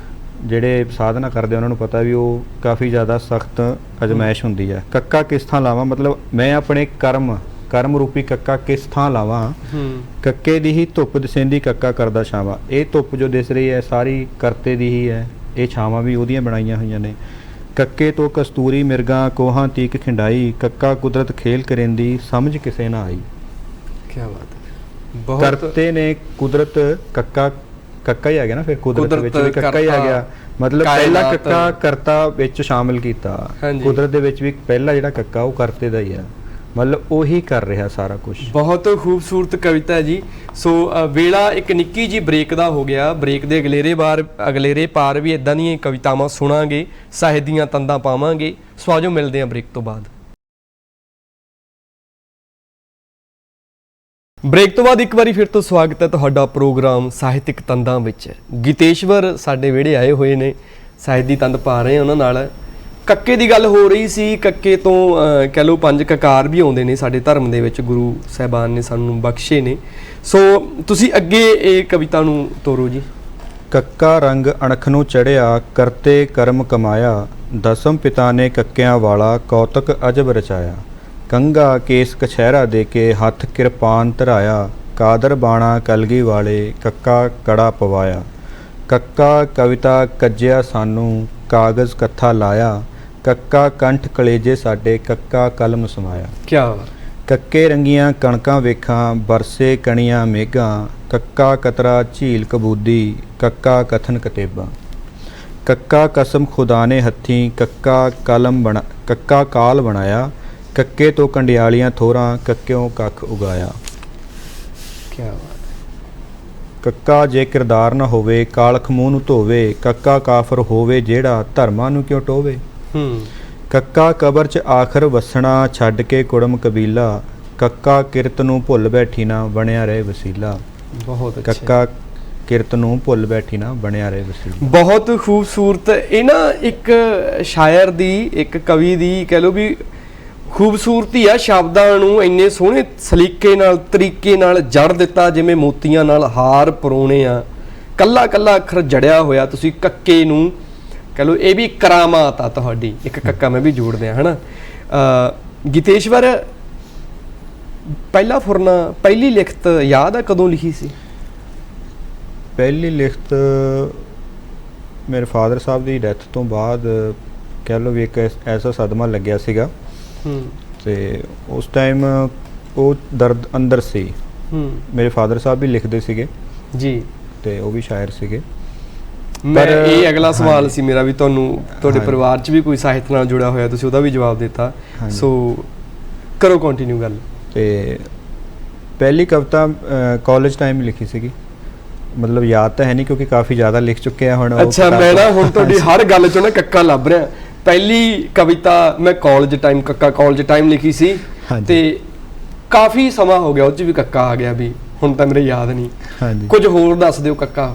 ਜਿਹੜੇ ਸਾਧਨਾ ਕਰਦੇ ਉਹਨਾਂ ਨੂੰ ਪਤਾ ਵੀ ਉਹ ਕਾਫੀ ਜ਼ਿਆਦਾ ਸਖਤ ਅਜਮਾਇਸ਼ ਹੁੰਦੀ ਹੈ। ਕੱਕਾ ਕਿਸ ਥਾਂ ਲਾਵਾਂ ਮਤਲਬ ਮੈਂ ਆਪਣੇ ਕਰਮ ਰੂਪੀ ਕੱਕਾ ਕਿਸ ਥਾਂ ਲਾਵਾਂ, ਕੱਕੇ ਦੀ ਹੀ ਧੁੱਪ ਦਸੇਂਦੀ, ਕੱਕਾ ਕਰਦਾ ਛਾਵਾਂ। ਇਹ ਧੁੱਪ ਜੋ ਦਿਸ ਰਹੀ ਹੈ ਸਾਰੀ ਕਰਤੇ ਦੀ ਹੀ ਹੈ, ਇਹ ਛਾਵਾਂ ਵੀ ਉਹਦੀਆਂ ਬਣਾਈਆਂ ਹੋਈਆਂ ਨੇ। ਕੱਕੇ ਤੋਂ ਕਸਤੂਰੀ ਮਿਰਗਾਂ ਕੋਹਾਂ ਤੀਕ ਖਿੰਡਾਈ, ਕੱਕਾ ਕੁਦਰਤ ਖੇਲ ਕਰੇਂਦੀ, ਸਮਝ ਕਿਸੇ ਨਾ ਆਈ। ਕੀ ਬਾਤ ਹੈ, ਬਹੁਤ ਕਰਤੇ ਨੇ ਕੁਦਰਤ, ਕੱਕਾ ਹੀ ਆ ਗਿਆ ਨਾ, ਫਿਰ ਕੁਦਰਤ ਵਿੱਚ ਵੀ ਕੱਕਾ ਹੀ ਆ ਗਿਆ। ਮਤਲਬ ਪਹਿਲਾ ਕੱਕਾ ਕਰਤਾ ਵਿੱਚ ਸ਼ਾਮਿਲ ਕੀਤਾ, ਕੁਦਰਤ ਦੇ ਵਿੱਚ ਵੀ ਪਹਿਲਾ ਜਿਹੜਾ ਕੱਕਾ ਉਹ ਕਰਤੇ ਦਾ ਹੀ ਆ, ਮਤਲਬ ਉਹੀ ਕਰ ਰਿਹਾ ਸਾਰਾ ਕੁਝ। ਬਹੁਤ ਖੂਬਸੂਰਤ ਕਵਿਤਾ ਹੈ ਜੀ। ਸੋ ਵੇਲਾ ਇੱਕ ਨਿੱਕੀ ਜੀ ਬ੍ਰੇਕ ਦਾ ਹੋ ਗਿਆ। ਬ੍ਰੇਕ ਦੇ ਅਗਲੇਰੇ ਪਾਰ ਵੀ ਇਦਾਂ ਦੀਆਂ ਕਵਿਤਾਵਾਂ ਸੁਣਾਂਗੇ, ਸਾਹਿਤ ਦੀਆਂ ਤੰਦਾਂ ਪਾਵਾਂਗੇ। ਸੋ ਆਜੋ ਮਿਲਦੇ ਹਾਂ ਬ੍ਰੇਕ ਤੋਂ ਬਾਅਦ। ਬ੍ਰੇਕ ਤੋਂ ਬਾਅਦ ਇੱਕ ਵਾਰੀ ਫਿਰ ਤੋਂ ਸਵਾਗਤ ਹੈ ਤੁਹਾਡਾ ਪ੍ਰੋਗਰਾਮ ਸਾਹਿਤਿਕ ਤੰਦਾਂ ਵਿੱਚ। ਗੀਤੇਸ਼ਵਰ ਸਾਡੇ ਵਿਹੜੇ ਆਏ ਹੋਏ ਨੇ, ਸਾਹਿਤ ਦੀ ਤੰਦ ਪਾ ਰਹੇ ਉਹਨਾਂ ਨਾਲ। ਕੱਕੇ ਦੀ ਗੱਲ ਹੋ ਰਹੀ ਸੀ, ਕੱਕੇ ਤੋਂ ਕਹਿ ਲਓ 5 ਕਕਾਰ ਵੀ ਆਉਂਦੇ ਨੇ ਸਾਡੇ ਧਰਮ ਦੇ ਵਿੱਚ, ਗੁਰੂ ਸਾਹਿਬਾਨ ਨੇ ਸਾਨੂੰ ਬਖਸ਼ੇ ਨੇ। ਸੋ ਤੁਸੀਂ ਅੱਗੇ ਇਹ ਕਵਿਤਾ ਨੂੰ ਤੋਰੋ ਜੀ। ਕੱਕਾ ਰੰਗ ਅਣਖ ਨੂੰ ਚੜਿਆ, ਕਰਤੇ ਕਰਮ ਕਮਾਇਆ, ਦਸਮ ਪਿਤਾ ਨੇ ਕੱਕਿਆਂ ਵਾਲਾ, ਕੌਤਕ ਅਜਬ ਰਚਾਇਆ। ਕੰਗਾ ਕੇਸ ਕਛਹਿਰਾ ਦੇ ਕੇ, ਹੱਥ ਕਿਰਪਾਨ ਧਰਾਇਆ, ਕਾਦਰ ਬਾਣਾ ਕਲਗੀ ਵਾਲੇ, ਕੱਕਾ ਕੜਾ ਪਵਾਇਆ। ਕੱਕਾ ਕਵਿਤਾ ਕੱਜਿਆ ਸਾਨੂੰ, ਕਾਗਜ਼ ਕੱਥਾ ਲਾਇਆ, ਕੱਕਾ ਕੰਠ ਕਲੇਜੇ ਸਾਡੇ, ਕੱਕਾ ਕਲਮ ਸਮਾਇਆ। ਕਿਆ ਬਾਤ। ਕੱਕੇ ਰੰਗੀਆਂ ਕਣਕਾਂ ਵੇਖਾਂ, ਬਰਸੇ ਕਣੀਆਂ ਮੇਘਾਂ, ਕੱਕਾ ਕਤਰਾ ਝੀਲ ਕਬੂਦੀ, ਕੱਕਾ ਕਥਨ ਕਤੇਬਾਂ। ਕੱਕਾ ਕਸਮ ਖੁਦਾ ਨੇ ਹੱਥੀਂ, ਕੱਕਾ ਕਾਲ ਬਣਾਇਆ, ਕੱਕੇ ਤੋਂ ਕੰਡਿਆਲੀਆਂ ਥੋਰਾਂ, ਕੱਕਿਓਂ ਕੱਖ ਉਗਾਇਆ। ਕਿਆ ਬਾਤ। ਕੱਕਾ ਜੇ ਕਿਰਦਾਰ ਨਾ ਹੋਵੇ, ਕਾਲਖ ਮੂੰਹ ਨੂੰ ਧੋਵੇ, ਕੱਕਾ ਕਾਫਰ ਹੋਵੇ ਜਿਹੜਾ, ਧਰਮਾਂ ਨੂੰ ਕਿਉਂ ਟੋਵੇ। ਕੱਕਾ ਕਬਰ 'ਚ ਆਖਰ ਵਸਣਾ, ਛੱਡ ਕੇ ਕੁੜਮ ਕਬੀਲਾ, ਕੱਕਾ ਕਿਰਤ ਨੂੰ ਭੁੱਲ ਬੈਠੀ ਨਾ, ਬਣਿਆ ਰਹੇ ਵਸੀਲਾ। ਬਹੁਤ ਅੱਛਾ। ਕੱਕਾ ਕਿਰਤ ਨੂੰ ਭੁੱਲ ਬੈਠੀ ਨਾ, ਬਣਿਆ ਰਹੇ ਵਸੀਲਾ। ਬਹੁਤ ਖੂਬਸੂਰਤ। ਇਹ ਨਾ ਇੱਕ ਸ਼ਾਇਰ ਦੀ, ਇੱਕ ਕਵੀ ਦੀ ਕਹਿ ਲਓ ਵੀ ਖੂਬਸੂਰਤੀ ਆ। ਸ਼ਬਦਾਂ ਨੂੰ ਇੰਨੇ ਸੋਹਣੇ ਸਲੀਕੇ ਨਾਲ, ਤਰੀਕੇ ਨਾਲ ਜੜ ਦਿੱਤਾ, ਜਿਵੇਂ ਮੋਤੀਆਂ ਨਾਲ ਹਾਰ ਪਰੋਣੇ ਆ। ਕੱਲਾ ਕੱਲਾ ਅੱਖਰ ਜੜਿਆ ਹੋਇਆ। ਤੁਸੀਂ ਕੱਕੇ ਨੂੰ ਕਹਿ ਲਓ, ਇਹ ਵੀ ਕਰਾਮਾਤ ਆ ਤੁਹਾਡੀ। ਇੱਕ ਕੱਕਾ ਮੈਂ ਵੀ ਜੋੜ ਦਿਆਂ, ਹੈ ਨਾ। ਗੀਤੇਸ਼ਵਰ, ਪਹਿਲਾ ਫੁਰਨਾ, ਪਹਿਲੀ ਲਿਖਤ ਯਾਦ ਆ ਕਦੋਂ ਲਿਖੀ ਸੀ? ਪਹਿਲੀ ਲਿਖਤ ਮੇਰੇ ਫਾਦਰ ਸਾਹਿਬ ਦੀ ਡੈਥ ਤੋਂ ਬਾਅਦ ਕਹਿ ਲਓ ਵੀ ਇੱਕ ਐਸਾ ਸਦਮਾ ਲੱਗਿਆ ਸੀਗਾ, ਤੇ ਉਸ ਟਾਈਮ ਉਹ ਦਰਦ ਅੰਦਰ ਸੀ। ਮੇਰੇ ਫਾਦਰ ਸਾਹਿਬ ਵੀ ਲਿਖਦੇ ਸੀਗੇ ਜੀ, ਤੇ ਉਹ ਵੀ ਸ਼ਾਇਰ ਸੀਗੇ। ਮੈਂ ਇਹ ਅਗਲਾ ਸਵਾਲ ਸੀ ਮੇਰਾ ਵੀ, ਤੁਹਾਨੂੰ ਤੁਹਾਡੇ ਪਰਿਵਾਰ 'ਚ ਵੀ ਕੋਈ ਸਾਹਿਤ ਨਾਲ ਜੁੜਿਆ ਹੋਇਆ, ਤੁਸੀਂ ਉਹਦਾ ਵੀ ਜਵਾਬ ਦਿੱਤਾ। ਸੋ ਕਰੋ ਕੰਟੀਨਿਊ ਗੱਲ। ਤੇ ਪਹਿਲੀ ਕਵਿਤਾ ਕਾਲਜ ਟਾਈਮ ਲਿਖੀ ਸੀਗੀ, ਮਤਲਬ ਯਾਦ ਤਾਂ ਹੈ ਨਹੀਂ ਕਿਉਂਕਿ ਕਾਫੀ ਜ਼ਿਆਦਾ ਲਿਖ ਚੁੱਕੇ ਆ ਹੁਣ। ਅੱਛਾ, ਮੈਂ ਨਾ ਹੁਣ ਤੁਹਾਡੀ ਹਰ ਗੱਲ 'ਚੋਂ ਨਾ ਕੱਕਾ ਲੱਭ ਰਿਹਾ। ਪਹਿਲੀ ਕਵਿਤਾ ਮੈਂ ਕਾਲਜ ਟਾਈਮ, ਕੱਕਾ ਕਾਲਜ ਟਾਈਮ ਲਿਖੀ ਸੀ, ਤੇ ਕਾਫੀ ਸਮਾਂ ਹੋ ਗਿਆ ਉਹ 'ਚ ਵੀ ਕੱਕਾ ਆ ਗਿਆ ਵੀ, ਹੁਣ ਤਾਂ ਮੇਰੇ ਯਾਦ ਨਹੀਂ। ਕੁਝ ਹੋਰ ਦੱਸ ਦਿਓ ਕੱਕਾ।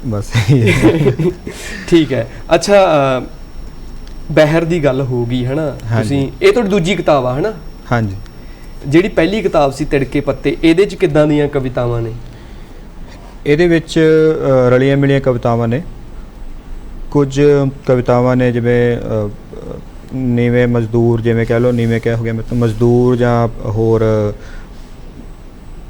ਬਸ ਠੀਕ ਹੈ। ਅੱਛਾ, ਬਹਿਰ ਦੀ ਗੱਲ ਹੋ ਗਈ ਹੈ ਨਾ, ਤੁਸੀਂ ਇਹ ਤੁਹਾਡੀ ਦੂਜੀ ਕਿਤਾਬ ਆ, ਹੈ ਨਾ? ਹਾਂਜੀ। ਜਿਹੜੀ ਪਹਿਲੀ ਕਿਤਾਬ ਸੀ ਤਿੜਕੇ ਪੱਤੇ, ਇਹਦੇ 'ਚ ਕਿੱਦਾਂ ਦੀਆਂ ਕਵਿਤਾਵਾਂ ਨੇ? ਇਹਦੇ ਵਿੱਚ ਰਲੀਆਂ ਮਿਲੀਆਂ ਕਵਿਤਾਵਾਂ ਨੇ। ਕੁਝ ਕਵਿਤਾਵਾਂ ਨੇ ਜਿਵੇਂ ਨੀਵੇਂ ਮਜ਼ਦੂਰ, ਜਿਵੇਂ ਕਹਿ ਲਓ ਨੀਵੇਂ ਕਿਆ ਹੋ ਗਿਆ, ਮਤਲਬ ਮਜ਼ਦੂਰ ਜਾਂ ਹੋਰ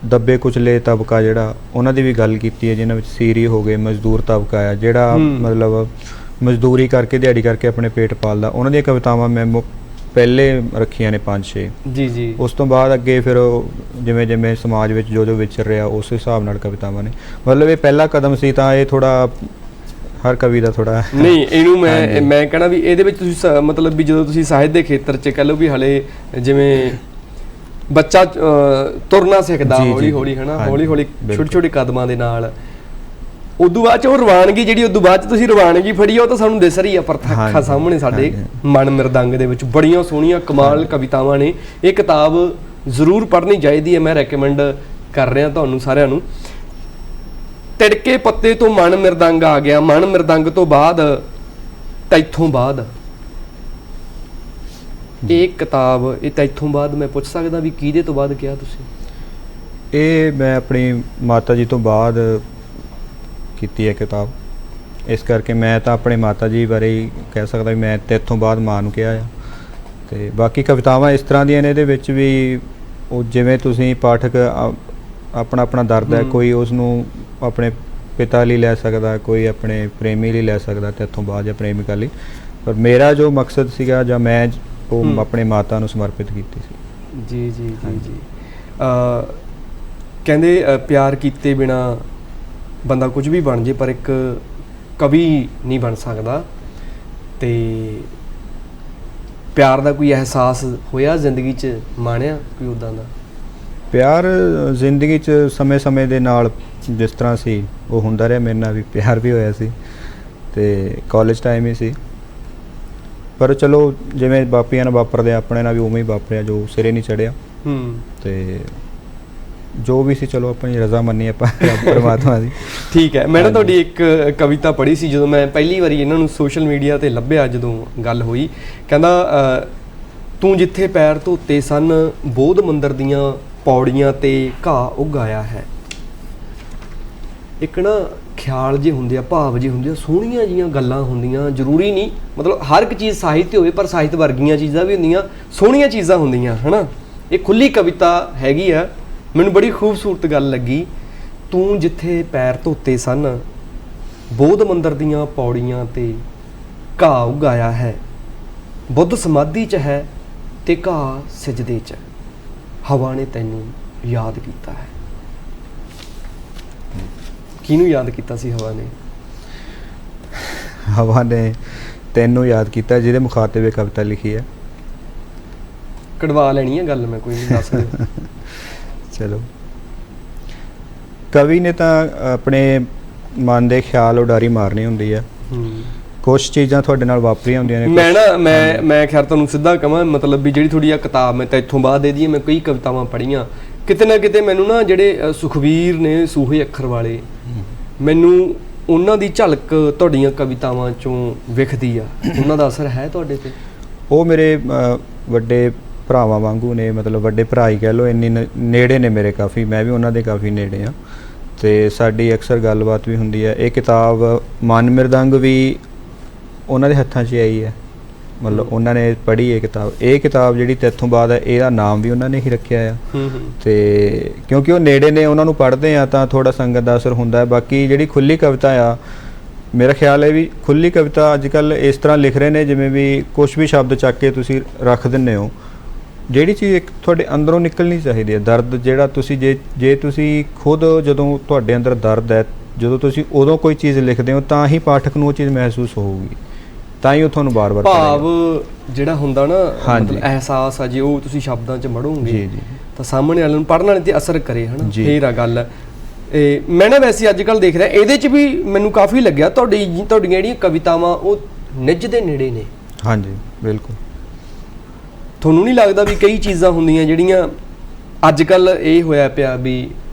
ਦੱਬੇ ਕੁਚਲੇ ਤਬਕਾ ਜਿਹੜਾ, ਉਹਨਾਂ ਦੀ ਵੀ ਗੱਲ ਕੀਤੀ ਹੈ, ਜਿਹਨਾਂ ਵਿੱਚ ਸੀਰੀ ਹੋ ਗਏ, ਮਜ਼ਦੂਰ ਤਬਕਾ ਆ ਜਿਹੜਾ ਮਤਲਬ ਮਜ਼ਦੂਰੀ ਕਰਕੇ ਦਿਹਾੜੀ ਕਰਕੇ ਆਪਣੇ ਪੇਟ ਪਾਲਦਾ। ਉਹਨਾਂ ਦੀਆਂ ਕਵਿਤਾਵਾਂ ਮੈਂ ਪਹਿਲੇ ਰੱਖੀਆਂ ਨੇ 5-6 ਜੀ ਜੀ। ਉਸ ਤੋਂ ਬਾਅਦ ਅੱਗੇ ਫਿਰ ਜਿਵੇਂ ਜਿਵੇਂ ਸਮਾਜ ਵਿੱਚ ਜੋ ਵਿਚਰ ਰਿਹਾ ਉਸ ਹਿਸਾਬ ਨਾਲ ਕਵਿਤਾਵਾਂ ਨੇ। ਮਤਲਬ ਇਹ ਪਹਿਲਾ ਕਦਮ ਸੀ, ਤਾਂ ਇਹ ਥੋੜਾ ਹਰ ਕਵੀ ਦਾ ਥੋੜਾ ਨਹੀਂ ਇਹਨੂੰ ਮੈਂ ਕਹਿਣਾ ਵੀ ਇਹਦੇ ਵਿੱਚ ਤੁਸੀਂ ਮਤਲਬ ਵੀ ਜਦੋਂ ਤੁਸੀਂ ਸਾਹਿਤ ਦੇ ਖੇਤਰ 'ਚ ਕਹ ਲਓ ਵੀ ਹਲੇ ਜਿਵੇਂ ਬੱਚਾ ਤੁਰਨਾ ਸਿੱਖਦਾ ਹੌਲੀ ਹੌਲੀ ਹਨਾ, ਹੌਲੀ ਹੌਲੀ ਛੋਟੇ ਛੋਟੇ ਕਦਮਾਂ ਦੇ ਨਾਲ, ਉਦੋਂ ਬਾਅਦ ਚ ਉਹ ਰਵਾਨਗੀ ਜਿਹੜੀ ਉਦੋਂ ਬਾਅਦ ਚ ਤੁਸੀਂ ਰਵਾਨਗੀ ਫੜੀ ਉਹ ਤਾਂ ਸਾਨੂੰ ਦਿਸ ਰਹੀ ਆ ਪ੍ਰਤੱਖ ਸਾਹਮਣੇ ਸਾਡੇ ਮਨ ਮਿਰਦੰਗ ਦੇ ਵਿੱਚ। ਬੜੀਆਂ ਸੋਹਣੀਆਂ ਕਮਾਲ ਕਵਿਤਾਵਾਂ ਨੇ। ਇਹ ਕਿਤਾਬ ਜ਼ਰੂਰ ਪੜ੍ਹਨੀ ਚਾਹੀਦੀ ਹੈ, ਮੈਂ ਰეკਮੈਂਡ ਕਰ ਰਿਹਾ ਤੁਹਾਨੂੰ ਸਾਰਿਆਂ ਨੂੰ। ਤਿੜਕੇ ਪੱਤੇ ਤੋਂ ਮਨ ਮਿਰਦੰਗ ਆ ਗਿਆ, ਮਨ ਮਿਰਦੰਗ ਤੋਂ ਬਾਅਦ ਤੈਥੋਂ ਬਾਅਦ। ਇਹ ਕਿਤਾਬ ਇਹ ਤੈਥੋਂ ਬਾਅਦ ਮੈਂ ਪੁੱਛ ਸਕਦਾ ਵੀ ਕਿਹਦੇ ਤੋਂ ਬਾਅਦ ਕਿਹਾ ਤੁਸੀਂ? ਇਹ ਮੈਂ ਆਪਣੀ ਮਾਤਾ ਜੀ ਤੋਂ ਬਾਅਦ ਕੀਤੀ ਹੈ ਕਿਤਾਬ, ਇਸ ਕਰਕੇ ਮੈਂ ਤਾਂ ਆਪਣੇ ਮਾਤਾ ਜੀ ਬਾਰੇ ਹੀ ਕਹਿ ਸਕਦਾ ਵੀ ਮੈਂ ਤੈਥੋਂ ਬਾਅਦ ਮਾਂ ਨੂੰ ਕਿਹਾ ਆ। ਤੇ ਬਾਕੀ ਕਵਿਤਾਵਾਂ ਇਸ ਤਰ੍ਹਾਂ ਦੀਆਂ ਨੇ ਇਹਦੇ ਵਿੱਚ ਵੀ, ਉਹ ਜਿਵੇਂ ਤੁਸੀਂ ਪਾਠਕ ਆਪਣਾ ਆਪਣਾ ਦਰਦ ਹੈ, ਕੋਈ ਉਸ ਨੂੰ ਆਪਣੇ ਪਿਤਾ ਲਈ ਲੈ ਸਕਦਾ, ਕੋਈ ਆਪਣੇ ਪ੍ਰੇਮੀ ਲਈ ਲੈ ਸਕਦਾ ਤੈਥੋਂ ਬਾਅਦ ਜਾਂ ਪ੍ਰੇਮਿਕਾ ਲਈ, ਪਰ ਮੇਰਾ ਜੋ ਮਕਸਦ ਸੀਗਾ ਜਾਂ ਮੈਂ ਉਹ ਆਪਣੇ ਮਾਤਾ ਨੂੰ ਸਮਰਪਿਤ ਕੀਤੀ ਸੀ। ਜੀ ਜੀ ਜੀ ਜੀ। ਕਹਿੰਦੇ ਪਿਆਰ ਕੀਤੇ ਬਿਨਾ ਬੰਦਾ ਕੁਝ ਵੀ ਬਣ ਜੇ, ਪਰ ਇੱਕ ਕਵੀ ਨਹੀਂ ਬਣ ਸਕਦਾ। ਤੇ ਪਿਆਰ ਦਾ ਕੋਈ ਅਹਿਸਾਸ ਹੋਇਆ ਜ਼ਿੰਦਗੀ 'ਚ, ਮਾਣਿਆ ਕੋਈ ਉੱਦਾਂ ਦਾ? ਪਿਆਰ ਜ਼ਿੰਦਗੀ 'ਚ ਸਮੇਂ-ਸਮੇਂ ਦੇ ਨਾਲ ਜਿਸ ਤਰ੍ਹਾਂ ਸੀ ਉਹ ਹੁੰਦਾ ਰਿਹਾ। ਮੇਰੇ ਨਾਲ ਵੀ ਪਿਆਰ ਵੀ ਹੋਇਆ ਸੀ ਤੇ ਕਾਲਜ ਟਾਈਮ ਹੀ ਸੀ, ਪਰ ਚਲੋ ਜਿਵੇਂ ਬਾਪੀਆਂ ਨਾਲ ਵਾਪਰਦੇ ਆਪਣੇ ਨਾਲ ਵੀ ਉਵੇਂ ਹੀ ਵਾਪਰਿਆ, ਜੋ ਸਿਰੇ ਨਹੀਂ ਚੜਿਆ। ਤੇ ਜੋ ਵੀ ਸੀ ਚਲੋ ਆਪਣੀ ਰਜ਼ਾ ਮੰਨੀ ਆਪਾਂ ਪਰਮਾਤਮਾ ਦੀ। ਠੀਕ ਹੈ। ਮੈਂ ਨਾ ਤੁਹਾਡੀ ਇੱਕ ਕਵਿਤਾ ਪੜ੍ਹੀ ਸੀ ਜਦੋਂ ਮੈਂ ਪਹਿਲੀ ਵਾਰੀ ਇਹਨਾਂ ਨੂੰ ਸੋਸ਼ਲ ਮੀਡੀਆ ਤੇ ਲੱਭਿਆ, ਜਦੋਂ ਗੱਲ ਹੋਈ। ਕਹਿੰਦਾ ਤੂੰ ਜਿੱਥੇ ਪੈਰ ਧੋਤੇ ਸਨ ਬੋਧ ਮੰਦਰ ਦੀਆਂ ਪੌੜੀਆਂ ਤੇ ਘਾਹ ਉਗਾਇਆ ਹੈ। ਇੱਕ ਨਾ ਖਿਆਲ ਜੇ ਹੁੰਦੇ ਆ, ਭਾਵ ਜੇ ਹੁੰਦੇ ਆ, ਸੋਹਣੀਆਂ ਜੀਆਂ ਗੱਲਾਂ ਹੁੰਦੀਆਂ। ਜ਼ਰੂਰੀ ਨਹੀਂ ਮਤਲਬ ਹਰ ਇੱਕ ਚੀਜ਼ ਸਾਹਿਤ ਹੋਵੇ, ਪਰ ਸਾਹਿਤ ਵਰਗੀਆਂ ਚੀਜ਼ਾਂ ਵੀ ਹੁੰਦੀਆਂ, ਸੋਹਣੀਆਂ ਚੀਜ਼ਾਂ ਹੁੰਦੀਆਂ ਹਨਾ। ਇਹ ਖੁੱਲੀ ਕਵਿਤਾ ਹੈਗੀ ਆ, ਮੈਨੂੰ ਬੜੀ ਖੂਬਸੂਰਤ ਗੱਲ ਲੱਗੀ। ਤੂੰ ਜਿੱਥੇ ਪੈਰ ਧੋਤੇ ਸਨ ਬੋਧ ਮੰਦਰ ਦੀਆਂ ਪੌੜੀਆਂ ਤੇ ਘਾਹ ਉਗਾਇਆ ਹੈ। ਬੁੱਧ ਸਮਾਧੀ 'ਚ ਹੈ ਤੇ ਘਾਹ ਸਜਦੇ 'ਚ, ਹਵਾ ਨੇ ਤੈਨੂੰ ਯਾਦ ਕੀਤਾ ਹੈ। ਕਿਹਨੂੰ ਯਾਦ ਕੀਤਾ ਸੀ ਹਵਾ ਨੇ? ਹਵਾ ਨੇ ਤੈਨੂੰ ਯਾਦ ਕੀਤਾ, ਜਿਹਦੇ ਮੁਖਾਤਿਬ ਇਹ ਕਵਿਤਾ ਲਿਖੀ ਹੈ। ਕਢਵਾ ਲੈਣੀ ਹੈ ਗੱਲ, ਮੈਂ ਕੋਈ ਨਹੀਂ ਦੱਸ ਦਿਓ। ਚਲੋ, ਕਵੀ ਨੇ ਤਾਂ ਆਪਣੇ ਮਨ ਦੇ ਖਿਆਲ ਉਡਾਰੀ ਮਾਰਨੀ ਹੁੰਦੀ ਹੈ। ਕੁਛ ਚੀਜ਼ਾਂ ਤੁਹਾਡੇ ਨਾਲ ਵਾਪਰੀਆਂ ਹੁੰਦੀਆਂ ਨੇ। ਮੈਂ ਖੈਰ ਤੁਹਾਨੂੰ ਸਿੱਧਾ ਕਹਾਂ, ਮਤਲਬ ਵੀ ਜਿਹੜੀ ਤੁਹਾਡੀ ਆ ਕਿਤਾਬ ਮੈਂ ਤਾਂ ਇੱਥੋਂ ਬਾਅਦ ਦੇ ਦੀ, ਮੈਂ ਕਈ ਕਵਿਤਾਵਾਂ ਪੜ੍ਹੀਆਂ। ਕਿਤੇ ਨਾ ਕਿਤੇ ਮੈਨੂੰ ਨਾ ਜਿਹੜੇ ਸੁਖਵੀਰ ਨੇ ਸੂਹੇ ਅੱਖਰ ਵਾਲੇ, ਮੈਨੂੰ ਉਹਨਾਂ ਦੀ ਝਲਕ ਤੁਹਾਡੀਆਂ ਕਵਿਤਾਵਾਂ 'ਚੋਂ ਵਿਖਦੀ ਆ। ਉਹਨਾਂ ਦਾ ਅਸਰ ਹੈ ਤੁਹਾਡੇ 'ਤੇ? ਉਹ ਮੇਰੇ ਵੱਡੇ ਭਰਾਵਾਂ ਵਾਂਗੂ ਨੇ, ਮਤਲਬ ਵੱਡੇ ਭਰਾ ਹੀ ਕਹਿ ਲਓ, ਇੰਨੀ ਨੇੜੇ ਨੇ ਮੇਰੇ ਕਾਫੀ, ਮੈਂ ਵੀ ਉਹਨਾਂ ਦੇ ਕਾਫੀ ਨੇੜੇ ਹਾਂ ਤੇ ਸਾਡੀ ਅਕਸਰ ਗੱਲਬਾਤ ਵੀ ਹੁੰਦੀ ਹੈ। ਇਹ ਕਿਤਾਬ ਮਨ ਮਿਰਦੰਗ ਵੀ ਉਹਨਾਂ ਦੇ ਹੱਥਾਂ 'ਚ ਆਈ ਹੈ, ਮਤਲਬ ਉਹਨਾਂ ਨੇ ਪੜ੍ਹੀ ਇਹ ਕਿਤਾਬ। ਇਹ ਕਿਤਾਬ ਜਿਹੜੀ ਤੈਥੋਂ ਬਾਅਦ ਹੈ, ਇਹਦਾ ਨਾਮ ਵੀ ਉਹਨਾਂ ਨੇ ਹੀ ਰੱਖਿਆ ਆ। ਤੇ ਕਿਉਂਕਿ ਉਹ ਨੇੜੇ ਨੇ, ਉਹਨਾਂ ਨੂੰ ਪੜ੍ਹਦੇ ਆ ਤਾਂ ਥੋੜਾ ਸੰਗਤ ਦਾ ਅਸਰ ਹੁੰਦਾ ਹੈ। ਬਾਕੀ ਜਿਹੜੀ ਖੁੱਲੀ ਕਵਿਤਾ ਆ, ਮੇਰਾ ਖਿਆਲ ਹੈ ਵੀ ਖੁੱਲੀ ਕਵਿਤਾ ਅੱਜ ਕੱਲ੍ਹ ਇਸ ਤਰ੍ਹਾਂ ਲਿਖ ਰਹੇ ਨੇ ਜਿਵੇਂ ਵੀ ਕੁਛ ਵੀ ਸ਼ਬਦ ਚੱਕ ਕੇ ਤੁਸੀਂ ਰੱਖ ਦਿੰਦੇ ਹੋ। ਜਿਹੜੀ ਚੀਜ਼ ਇੱਕ ਤੁਹਾਡੇ ਅੰਦਰੋਂ ਨਿਕਲਣੀ ਚਾਹੀਦੀ ਹੈ, ਦਰਦ ਜਿਹੜਾ ਤੁਸੀਂ ਜੇ ਤੁਸੀਂ ਖੁਦ ਜਦੋਂ ਤੁਹਾਡੇ ਅੰਦਰ ਦਰਦ ਹੈ, ਜਦੋਂ ਤੁਸੀਂ ਉਦੋਂ ਕੋਈ ਚੀਜ਼ ਲਿਖਦੇ ਹੋ ਤਾਂ ਹੀ ਪਾਠਕ ਨੂੰ ਉਹ ਚੀਜ਼ ਮਹਿਸੂਸ ਹੋਊਗੀ, ਤਾਂ ਹੀ ਉਹ ਤੁਹਾਨੂੰ ਬਾਰ-ਬਾਰ ਭਾਵ ਜਿਹੜਾ ਹੁੰਦਾ ਨਾ, ਮਤਲਬ ਅਹਿਸਾਸ ਆ, ਜੇ ਉਹ ਤੁਸੀਂ ਸ਼ਬਦਾਂ 'ਚ ਮੜੋਗੇ ਤਾਂ ਸਾਹਮਣੇ ਵਾਲੇ ਨੂੰ, ਪੜ੍ਹਨ ਵਾਲੇ 'ਤੇ ਅਸਰ ਕਰੇ ਹਨਾ, ਫੇਰ ਆ ਗੱਲ। ਮੈਂ ਨਾ ਵੈਸੇ ਅੱਜ ਕੱਲ੍ਹ ਦੇਖ ਰਿਹਾ, ਇਹਦੇ 'ਚ ਵੀ ਮੈਨੂੰ ਕਾਫੀ ਲੱਗਿਆ ਤੁਹਾਡੀਆਂ ਜਿਹੜੀਆਂ ਕਵਿਤਾਵਾਂ ਉਹ ਨਿੱਜ ਦੇ ਨੇੜੇ ਨੇ। ਹਾਂਜੀ ਬਿਲਕੁਲ। ਤੁਹਾਨੂੰ ਨਹੀਂ ਲੱਗਦਾ ਵੀ ਕਈ ਚੀਜ਼ਾਂ ਹੁੰਦੀਆਂ ਜਿਹੜੀਆਂ ਅੱਜ ਕੱਲ੍ਹ ਇਹ ਹੋਇਆ ਪਿਆ ਵੀ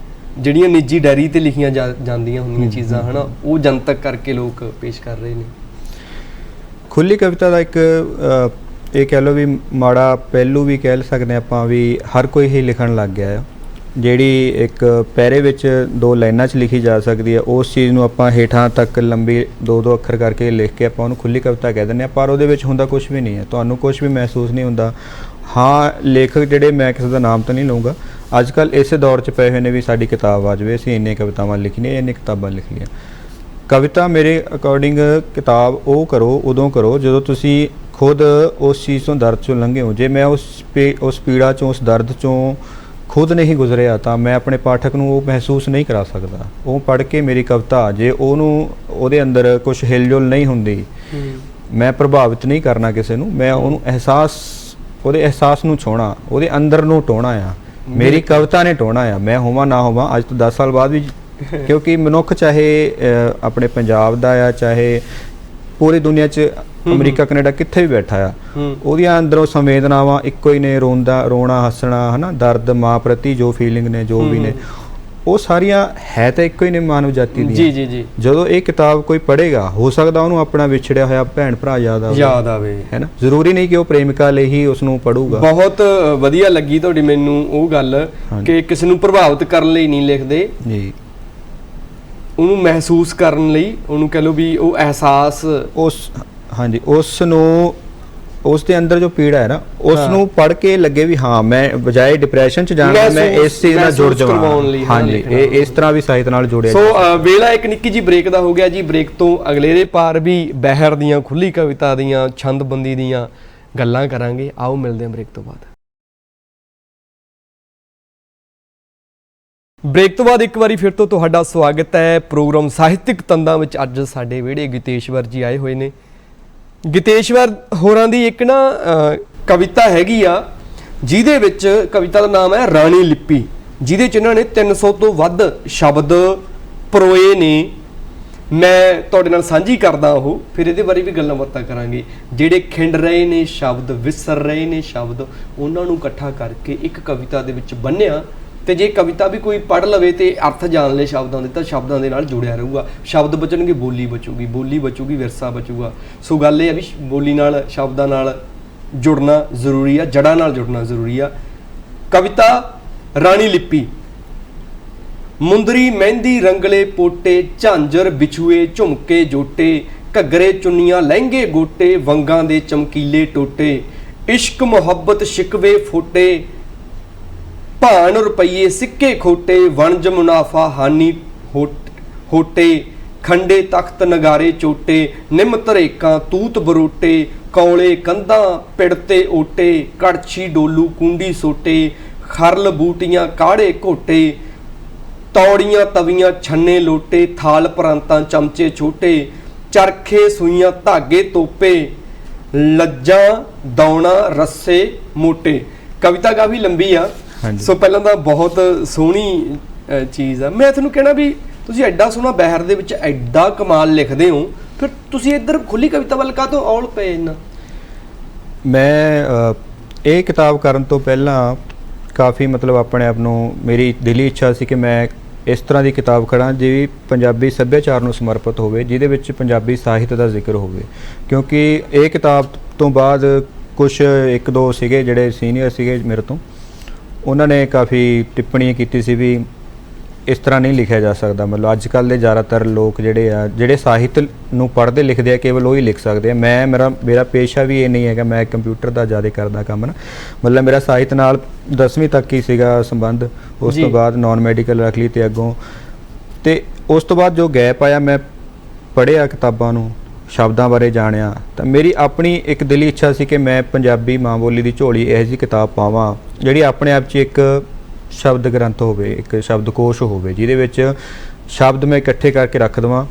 ਜਿਹੜੀਆਂ ਨਿੱਜੀ ਡਾਇਰੀ 'ਤੇ ਲਿਖੀਆਂ ਜਾਂਦੀਆਂ ਹੁੰਦੀਆਂ ਚੀਜ਼ਾਂ ਹਨਾ, ਉਹ ਜਨਤਕ ਕਰਕੇ ਲੋਕ ਪੇਸ਼ ਕਰ ਰਹੇ ਨੇ? ਖੁੱਲੀ ਕਵਿਤਾ ਦਾ ਇੱਕ ਇਹ ਕਹਿ ਲਓ ਵੀ ਮਾੜਾ ਪਹਿਲੂ ਵੀ ਕਹਿ ਸਕਦੇ ਆਪਾਂ, ਵੀ ਹਰ ਕੋਈ ਹੀ ਲਿਖਣ ਲੱਗ ਗਿਆ ਆ। ਜਿਹੜੀ ਇੱਕ ਪੈਰੇ ਵਿੱਚ 2 ਲਾਈਨਾਂ 'ਚ ਲਿਖੀ ਜਾ ਸਕਦੀ ਹੈ, ਉਸ ਚੀਜ਼ ਨੂੰ ਆਪਾਂ ਹੇਠਾਂ ਤੱਕ ਲੰਬੀ 2-2 ਅੱਖਰ ਕਰਕੇ ਲਿਖ ਕੇ ਆਪਾਂ ਉਹਨੂੰ ਖੁੱਲੀ ਕਵਿਤਾ ਕਹਿ ਦਿੰਦੇ ਹਾਂ, ਪਰ ਉਹਦੇ ਵਿੱਚ ਹੁੰਦਾ ਕੁਛ ਵੀ ਨਹੀਂ ਹੈ, ਤੁਹਾਨੂੰ ਕੁਛ ਵੀ ਮਹਿਸੂਸ ਨਹੀਂ ਹੁੰਦਾ। ਹਾਂ, ਲੇਖਕ ਜਿਹੜੇ, ਮੈਂ ਕਿਸੇ ਦਾ ਨਾਮ ਤਾਂ ਨਹੀਂ ਲਊਂਗਾ, ਅੱਜ ਕੱਲ੍ਹ ਇਸੇ ਦੌਰ 'ਚ ਪਏ ਹੋਏ ਨੇ ਵੀ ਸਾਡੀ ਕਿਤਾਬ ਆ ਜਾਵੇ, ਅਸੀਂ ਇੰਨੀਆਂ ਕਵਿਤਾਵਾਂ ਲਿਖਣੀਆਂ, ਇੰਨੀਆਂ ਕਿਤਾਬਾਂ ਲਿਖ ਲਈਆਂ। ਕਵਿਤਾ ਮੇਰੇ ਅਕੋਰਡਿੰਗ ਕਿਤਾਬ ਉਹ ਕਰੋ, ਉਦੋਂ ਕਰੋ ਜਦੋਂ ਤੁਸੀਂ ਖੁਦ ਉਸ ਚੀਜ਼ ਤੋਂ, ਦਰਦ 'ਚੋਂ ਲੰਘੇ ਹੋ। ਜੇ ਮੈਂ ਉਸ ਪੀੜਾ 'ਚੋਂ, ਉਸ ਦਰਦ 'ਚੋਂ ਖੁਦ ਨਹੀਂ ਗੁਜ਼ਰਿਆ ਤਾਂ ਮੈਂ ਆਪਣੇ ਪਾਠਕ ਨੂੰ ਉਹ ਮਹਿਸੂਸ ਨਹੀਂ ਕਰਾ ਸਕਦਾ। ਉਹ ਪੜ੍ਹ ਕੇ ਮੇਰੀ ਕਵਿਤਾ ਜੇ ਉਹਨੂੰ ਉਹਦੇ ਅੰਦਰ ਕੁਝ ਹਿਲਜੁਲ ਨਹੀਂ ਹੁੰਦੀ, ਮੈਂ ਪ੍ਰਭਾਵਿਤ ਨਹੀਂ ਕਰਨਾ ਕਿਸੇ ਨੂੰ, ਮੈਂ ਉਹਨੂੰ ਉਹਦੇ ਅਹਿਸਾਸ ਨੂੰ ਛੋਣਾ, ਉਹਦੇ ਅੰਦਰ ਨੂੰ ਟੋਣਾ ਆ। ਮੇਰੀ ਕਵਿਤਾ ਨੇ ਟੋਣਾ ਆ, ਮੈਂ ਹੋਵਾਂ ਨਾ ਹੋਵਾਂ ਅੱਜ ਤੋਂ 10 ਸਾਲ ਬਾਅਦ ਵੀ। ਕਿਉਂਕਿ ਮਨੁੱਖ ਚਾਹੇ ਆਪਣੇ ਪੰਜਾਬ ਦਾ ਆ, ਚਾਹੇ ਪੂਰੀ ਦੁਨੀਆ 'ਚ ਅਮਰੀਕਾ ਕੈਨੇਡਾ ਕਿੱਥੇ ਵੀ ਬੈਠਾ ਆ, ਉਹਦੀਆਂ ਅੰਦਰੋਂ ਸੰਵੇਦਨਾਵਾਂ ਇੱਕੋ ਹੀ ਨੇ, ਰੋਣਾ ਹੱਸਣਾ, ਹਨਾ, ਦਰਦ, ਮਾਂ ਪ੍ਰਤੀ ਜੋ ਫੀਲਿੰਗ ਨੇ, ਜੋ ਵੀ ਨੇ, ਉਹ ਸਾਰੀਆਂ ਹੈ ਤਾਂ ਇੱਕੋ ਹੀ ਨੇ ਮਾਨਵ ਜਾਤੀ ਦੀਆਂ। ਜੀ। ਜਦੋਂ ਇਹ ਕਿਤਾਬ ਕੋਈ ਪੜ੍ਹੇਗਾ, ਹੋ ਸਕਦਾ ਉਹਨੂੰ ਆਪਣਾ ਵਿਛੜਿਆ ਹੋਇਆ ਭੈਣ ਭਰਾ ਯਾਦ ਆਵੇ, ਹੈ ਨਾ। ਜ਼ਰੂਰੀ ਨਹੀਂ ਕਿ ਉਹ ਪ੍ਰੇਮਿਕਾ ਲਈ ਹੀ ਉਸ ਨੂੰ ਪੜੂਗਾ। ਬਹੁਤ ਵਧੀਆ ਲੱਗੀ ਤੁਹਾਡੀ ਮੈਨੂੰ ਉਹ ਗੱਲ ਕਿ ਕਿਸੇ ਨੂੰ ਪ੍ਰਭਾਵਿਤ ਕਰਨ ਲਈ ਨਹੀਂ ਲਿਖਦੇ ਜੀ, ਉਹਨੂੰ ਮਹਿਸੂਸ ਕਰਨ ਲਈ, ਉਹਨੂੰ ਕਹ ਲਓ ਵੀ ਉਹ ਅਹਿਸਾਸ ਉਸ ਨੂੰ, ਉਸ ਦੇ ਅੰਦਰ ਜੋ ਪੀੜਾ ਹੈ ਨਾ, ਉਸ ਨੂੰ ਪੜ੍ਹ ਕੇ ਲੱਗੇ ਵੀ ਹਾਂ ਮੈਂ ਬਜਾਏ ਡਿਪਰੈਸ਼ਨ 'ਚ ਜਾਣਾ, ਮੈਂ ਇਸ ਚੀਜ਼ ਨਾਲ ਜੁੜ ਜਾਵਾਂ। ਹਾਂਜੀ, ਇਹ ਇਸ ਤਰ੍ਹਾਂ ਵੀ ਸਾਹਿਤ ਨਾਲ ਜੁੜਿਆ। ਸੋ ਵੇਲਾ ਇੱਕ ਨਿੱਕੀ ਜੀ ਬ੍ਰੇਕ ਦਾ ਹੋ ਗਿਆ ਜੀ। ਬ੍ਰੇਕ ਤੋਂ ਅਗਲੇਰੇ ਪਾਰ ਵੀ ਬਹਿਰ ਦੀਆਂ, ਖੁੱਲੀ ਕਵਿਤਾ ਦੀਆਂ, ਛੰਦਬੰਦੀ ਦੀਆਂ ਗੱਲਾਂ ਕਰਾਂਗੇ। ਆਓ ਮਿਲਦੇ ਹਾਂ ਬ੍ਰੇਕ ਤੋਂ ਬਾਅਦ। ਬ੍ਰੇਕ ਤੋਂ ਬਾਅਦ ਇੱਕ ਵਾਰੀ ਫਿਰ ਤੋਂ ਤੁਹਾਡਾ ਸਵਾਗਤ ਹੈ ਪ੍ਰੋਗਰਾਮ ਸਾਹਿਤਿਕ ਤੰਦਾਂ ਵਿੱਚ। ਅੱਜ ਸਾਡੇ ਵਿਹੜੇ ਗਿਤੇਸ਼ਵਰ ਜੀ ਆਏ ਹੋਏ ਨੇ। ਗਿਤੇਸ਼ਵਰ ਹੋਰਾਂ ਦੀ ਇੱਕ ਨਾ ਕਵਿਤਾ ਹੈਗੀ ਆ, ਜਿਹਦੇ ਵਿੱਚ ਕਵਿਤਾ ਦਾ ਨਾਮ ਹੈ ਰਾਣੀ ਲਿਪੀ, ਜਿਹਦੇ 'ਚ ਇਹਨਾਂ ਨੇ 300 ਤੋਂ ਵੱਧ ਸ਼ਬਦ ਪਰੋਏ ਨੇ। ਮੈਂ ਤੁਹਾਡੇ ਨਾਲ ਸਾਂਝੀ ਕਰਦਾ ਉਹ, ਫਿਰ ਇਹਦੇ ਬਾਰੇ ਵੀ ਗੱਲਾਂ ਬਾਤਾਂ ਕਰਾਂਗੇ। ਜਿਹੜੇ ਖਿੰਡ ਰਹੇ ਨੇ ਸ਼ਬਦ, ਵਿਸਰ ਰਹੇ ਨੇ ਸ਼ਬਦ, ਉਹਨਾਂ ਨੂੰ ਇਕੱਠਾ ਕਰਕੇ ਇੱਕ ਕਵਿਤਾ ਦੇ ਵਿੱਚ ਬੰਨ੍ਹਿਆ। ਤੇ ਜੇ ਕਵਿਤਾ ਵੀ ਕੋਈ ਪੜ੍ਹ ਲਵੇ ਤੇ ਅਰਥ ਜਾਣ ਲਏ ਸ਼ਬਦਾਂ ਦੇ, ਤਾਂ ਸ਼ਬਦਾਂ ਦੇ ਨਾਲ ਜੁੜਿਆ ਰਹੂਗਾ। ਸ਼ਬਦ ਬਚਣਗੇ, ਬੋਲੀ ਬਚੂਗੀ, ਬੋਲੀ ਬਚੂਗੀ, ਵਿਰਸਾ ਬਚੂਗਾ। ਸੋ ਗੱਲ ਇਹ ਆ ਵੀ ਬੋਲੀ ਨਾਲ, ਸ਼ਬਦਾਂ ਨਾਲ ਜੁੜਨਾ ਜ਼ਰੂਰੀ ਆ, ਜੜ੍ਹਾਂ ਨਾਲ ਜੁੜਨਾ ਜ਼ਰੂਰੀ ਆ। ਕਵਿਤਾ ਰਾਣੀ ਲਿਪੀ। ਮੁੰਦਰੀ ਮਹਿੰਦੀ ਰੰਗਲੇ ਪੋਟੇ, ਝਾਂਜਰ ਵਿਛੂਏ ਝੁਮਕੇ ਜੋਟੇ, ਘੱਗਰੇ ਚੁੰਨੀਆਂ ਲਹਿੰਗੇ ਗੋਟੇ, ਵੰਗਾਂ ਦੇ ਚਮਕੀਲੇ ਟੋਟੇ, ਇਸ਼ਕ ਮੁਹੱਬਤ ਸ਼ਿਕਵੇ ਫੋਟੇ, ਭਾਣ ਰੁਪਈਏ ਸਿੱਕੇ ਖੋਟੇ, ਵਣਜ ਮੁਨਾਫਾ ਹਾਨੀ ਹੋਟੇ, ਖੰਡੇ ਤਖਤ ਨਗਾਰੇ ਚੋਟੇ, ਨਿੰਮ ਧਰੇਕਾਂ ਤੂਤ ਬਰੋਟੇ, ਕੌਲੇ ਕੰਧਾਂ ਪਿੜਤੇ ਓਟੇ, ਕੜਛੀ ਡੋਲੂ ਕੁੰਡੀ ਸੋਟੇ, ਖਰਲ ਬੂਟੀਆਂ ਕਾੜੇ ਘੋਟੇ, ਤੌੜੀਆਂ ਤਵੀਆਂ ਛੰਨੇ ਲੋਟੇ, ਥਾਲ ਪਰਾਂਤਾਂ ਚਮਚੇ ਛੋਟੇ, ਚਰਖੇ ਸੂਈਆਂ ਧਾਗੇ ਤੋਪੇ, ਲੱਜਾਂ ਦੌਣਾ ਰੱਸੇ ਮੋਟੇ। ਕਵਿਤਾ ਕਾਫੀ ਲੰਬੀ ਆ। ਸੋ ਪਹਿਲਾਂ ਤਾਂ ਬਹੁਤ ਸੋਹਣੀ ਚੀਜ਼ ਆ। ਮੈਂ ਤੁਹਾਨੂੰ ਕਹਿਣਾ ਵੀ ਤੁਸੀਂ ਐਡਾ ਸੋਹਣਾ ਬਹਿਰ ਦੇ ਵਿੱਚ ਐਡਾ ਕਮਾਲ ਲਿਖਦੇ ਹੋ, ਫਿਰ ਤੁਸੀਂ ਇੱਧਰ ਖੁੱਲੀ ਕਵਿਤਾ ਵੱਲ ਕਾਹਤੋਂ ਔਲ ਪਏ ਇੰਨਾ? ਮੈਂ ਇਹ ਕਿਤਾਬ ਕਰਨ ਤੋਂ ਪਹਿਲਾਂ ਕਾਫੀ ਮਤਲਬ ਆਪਣੇ ਆਪ ਨੂੰ, ਮੇਰੀ ਦਿਲੀ ਇੱਛਾ ਸੀ ਕਿ ਮੈਂ ਇਸ ਤਰ੍ਹਾਂ ਦੀ ਕਿਤਾਬ ਕਰਾਂ ਜਿਹੜੀ ਪੰਜਾਬੀ ਸੱਭਿਆਚਾਰ ਨੂੰ ਸਮਰਪਿਤ ਹੋਵੇ, ਜਿਹਦੇ ਵਿੱਚ ਪੰਜਾਬੀ ਸਾਹਿਤ ਦਾ ਜ਼ਿਕਰ ਹੋਵੇ। ਕਿਉਂਕਿ ਇਹ ਕਿਤਾਬ ਤੋਂ ਬਾਅਦ ਕੁਛ ਇੱਕ ਦੋ ਸੀਗੇ ਜਿਹੜੇ ਸੀਨੀਅਰ ਸੀਗੇ ਮੇਰੇ ਤੋਂ, ਉਹਨਾਂ ਨੇ ਕਾਫੀ ਟਿੱਪਣੀ ਕੀਤੀ ਸੀ ਵੀ ਇਸ ਤਰ੍ਹਾਂ ਨਹੀਂ ਲਿਖਿਆ ਜਾ ਸਕਦਾ। ਮਤਲਬ ਅੱਜ ਕੱਲ੍ਹ ਦੇ ਜ਼ਿਆਦਾਤਰ ਲੋਕ ਜਿਹੜੇ ਸਾਹਿਤ ਨੂੰ ਪੜ੍ਹਦੇ ਲਿਖਦੇ ਆ, ਕੇਵਲ ਉਹ ਹੀ ਲਿਖ ਸਕਦੇ ਆ। ਮੇਰਾ ਪੇਸ਼ਾ ਵੀ ਇਹ ਨਹੀਂ ਹੈਗਾ, ਮੈਂ ਕੰਪਿਊਟਰ ਦਾ ਜ਼ਿਆਦਾ ਕਰਦਾ ਕੰਮ ਨਾ। ਮਤਲਬ ਮੇਰਾ ਸਾਹਿਤ ਨਾਲ 10ਵੀਂ ਤੱਕ ਹੀ ਸੀਗਾ ਸੰਬੰਧ, ਉਸ ਤੋਂ ਬਾਅਦ ਨਾਨ ਮੈਡੀਕਲ ਰੱਖ ਲਈ, ਤੇ ਅੱਗੋਂ ਤੇ ਉਸ ਤੋਂ ਬਾਅਦ ਜੋ ਗੈਪ ਆਇਆ, ਮੈਂ ਪੜ੍ਹਿਆ ਕਿਤਾਬਾਂ ਨੂੰ, ਸ਼ਬਦਾਂ ਬਾਰੇ ਜਾਣਿਆ, ਤਾਂ ਮੇਰੀ ਆਪਣੀ ਇੱਕ ਦਿਲੀ ਇੱਛਾ ਸੀ ਕਿ ਮੈਂ ਪੰਜਾਬੀ ਮਾਂ ਬੋਲੀ ਦੀ ਝੋਲੀ ਇਹੋ ਜਿਹੀ ਕਿਤਾਬ ਪਾਵਾਂ ਜਿਹੜੀ ਆਪਣੇ ਆਪ 'ਚ ਇੱਕ ਸ਼ਬਦ ਗ੍ਰੰਥ ਹੋਵੇ, ਇੱਕ ਸ਼ਬਦਕੋਸ਼ ਹੋਵੇ, ਜਿਹਦੇ ਵਿੱਚ ਸ਼ਬਦ ਮੈਂ ਇਕੱਠੇ ਕਰਕੇ ਰੱਖ ਦੇਵਾਂ।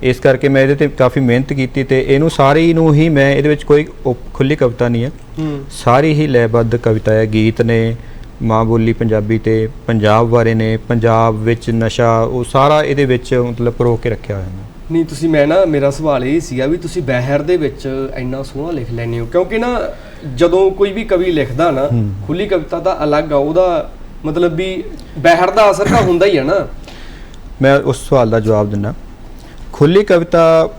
ਇਸ ਕਰਕੇ ਮੈਂ ਇਹਦੇ 'ਤੇ ਕਾਫੀ ਮਿਹਨਤ ਕੀਤੀ, ਤੇ ਇਹਨੂੰ ਸਾਰੀ ਨੂੰ ਹੀ ਮੈਂ, ਇਹਦੇ ਵਿੱਚ ਕੋਈ ਖੁੱਲੀ ਕਵਿਤਾ ਨਹੀਂ ਹੈ, ਸਾਰੀ ਹੀ ਲੈਬੱਧ ਕਵਿਤਾ ਹੈ। ਗੀਤ ਨੇ, ਮਾਂ ਬੋਲੀ ਪੰਜਾਬੀ ਤੇ ਪੰਜਾਬ ਬਾਰੇ ਨੇ, ਪੰਜਾਬ ਵਿੱਚ ਨਸ਼ਾ, ਉਹ ਸਾਰਾ ਇਹਦੇ ਵਿੱਚ ਮਤਲਬ ਪਰੋ ਕੇ ਰੱਖਿਆ ਹੋਇਆ ਹੈ। ਨਹੀਂ ਤੁਸੀਂ, ਮੈਂ ਨਾ, ਮੇਰਾ ਸਵਾਲ ਇਹ ਸੀਗਾ ਵੀ ਤੁਸੀਂ ਬਹਿਰ ਦੇ ਵਿੱਚ ਇੰਨਾ ਸੋਹਣਾ ਲਿਖ ਲੈਂਦੇ ਹੋ, ਕਿਉਂਕਿ ਨਾ ਜਦੋਂ ਕੋਈ ਵੀ ਕਵੀ ਲਿਖਦਾ ਨਾ, ਖੁੱਲੀ ਕਵਿਤਾ ਦਾ ਅਲੱਗ ਆ, ਉਹਦਾ ਮਤਲਬ ਵੀ ਬਹਿਰ ਦਾ ਅਸਰ ਤਾਂ ਹੁੰਦਾ ਹੀ ਆ ਨਾ। ਮੈਂ ਉਸ ਸਵਾਲ ਦਾ ਜਵਾਬ ਦਿੰਦਾ। ਖੁੱਲੀ ਕਵਿਤਾ,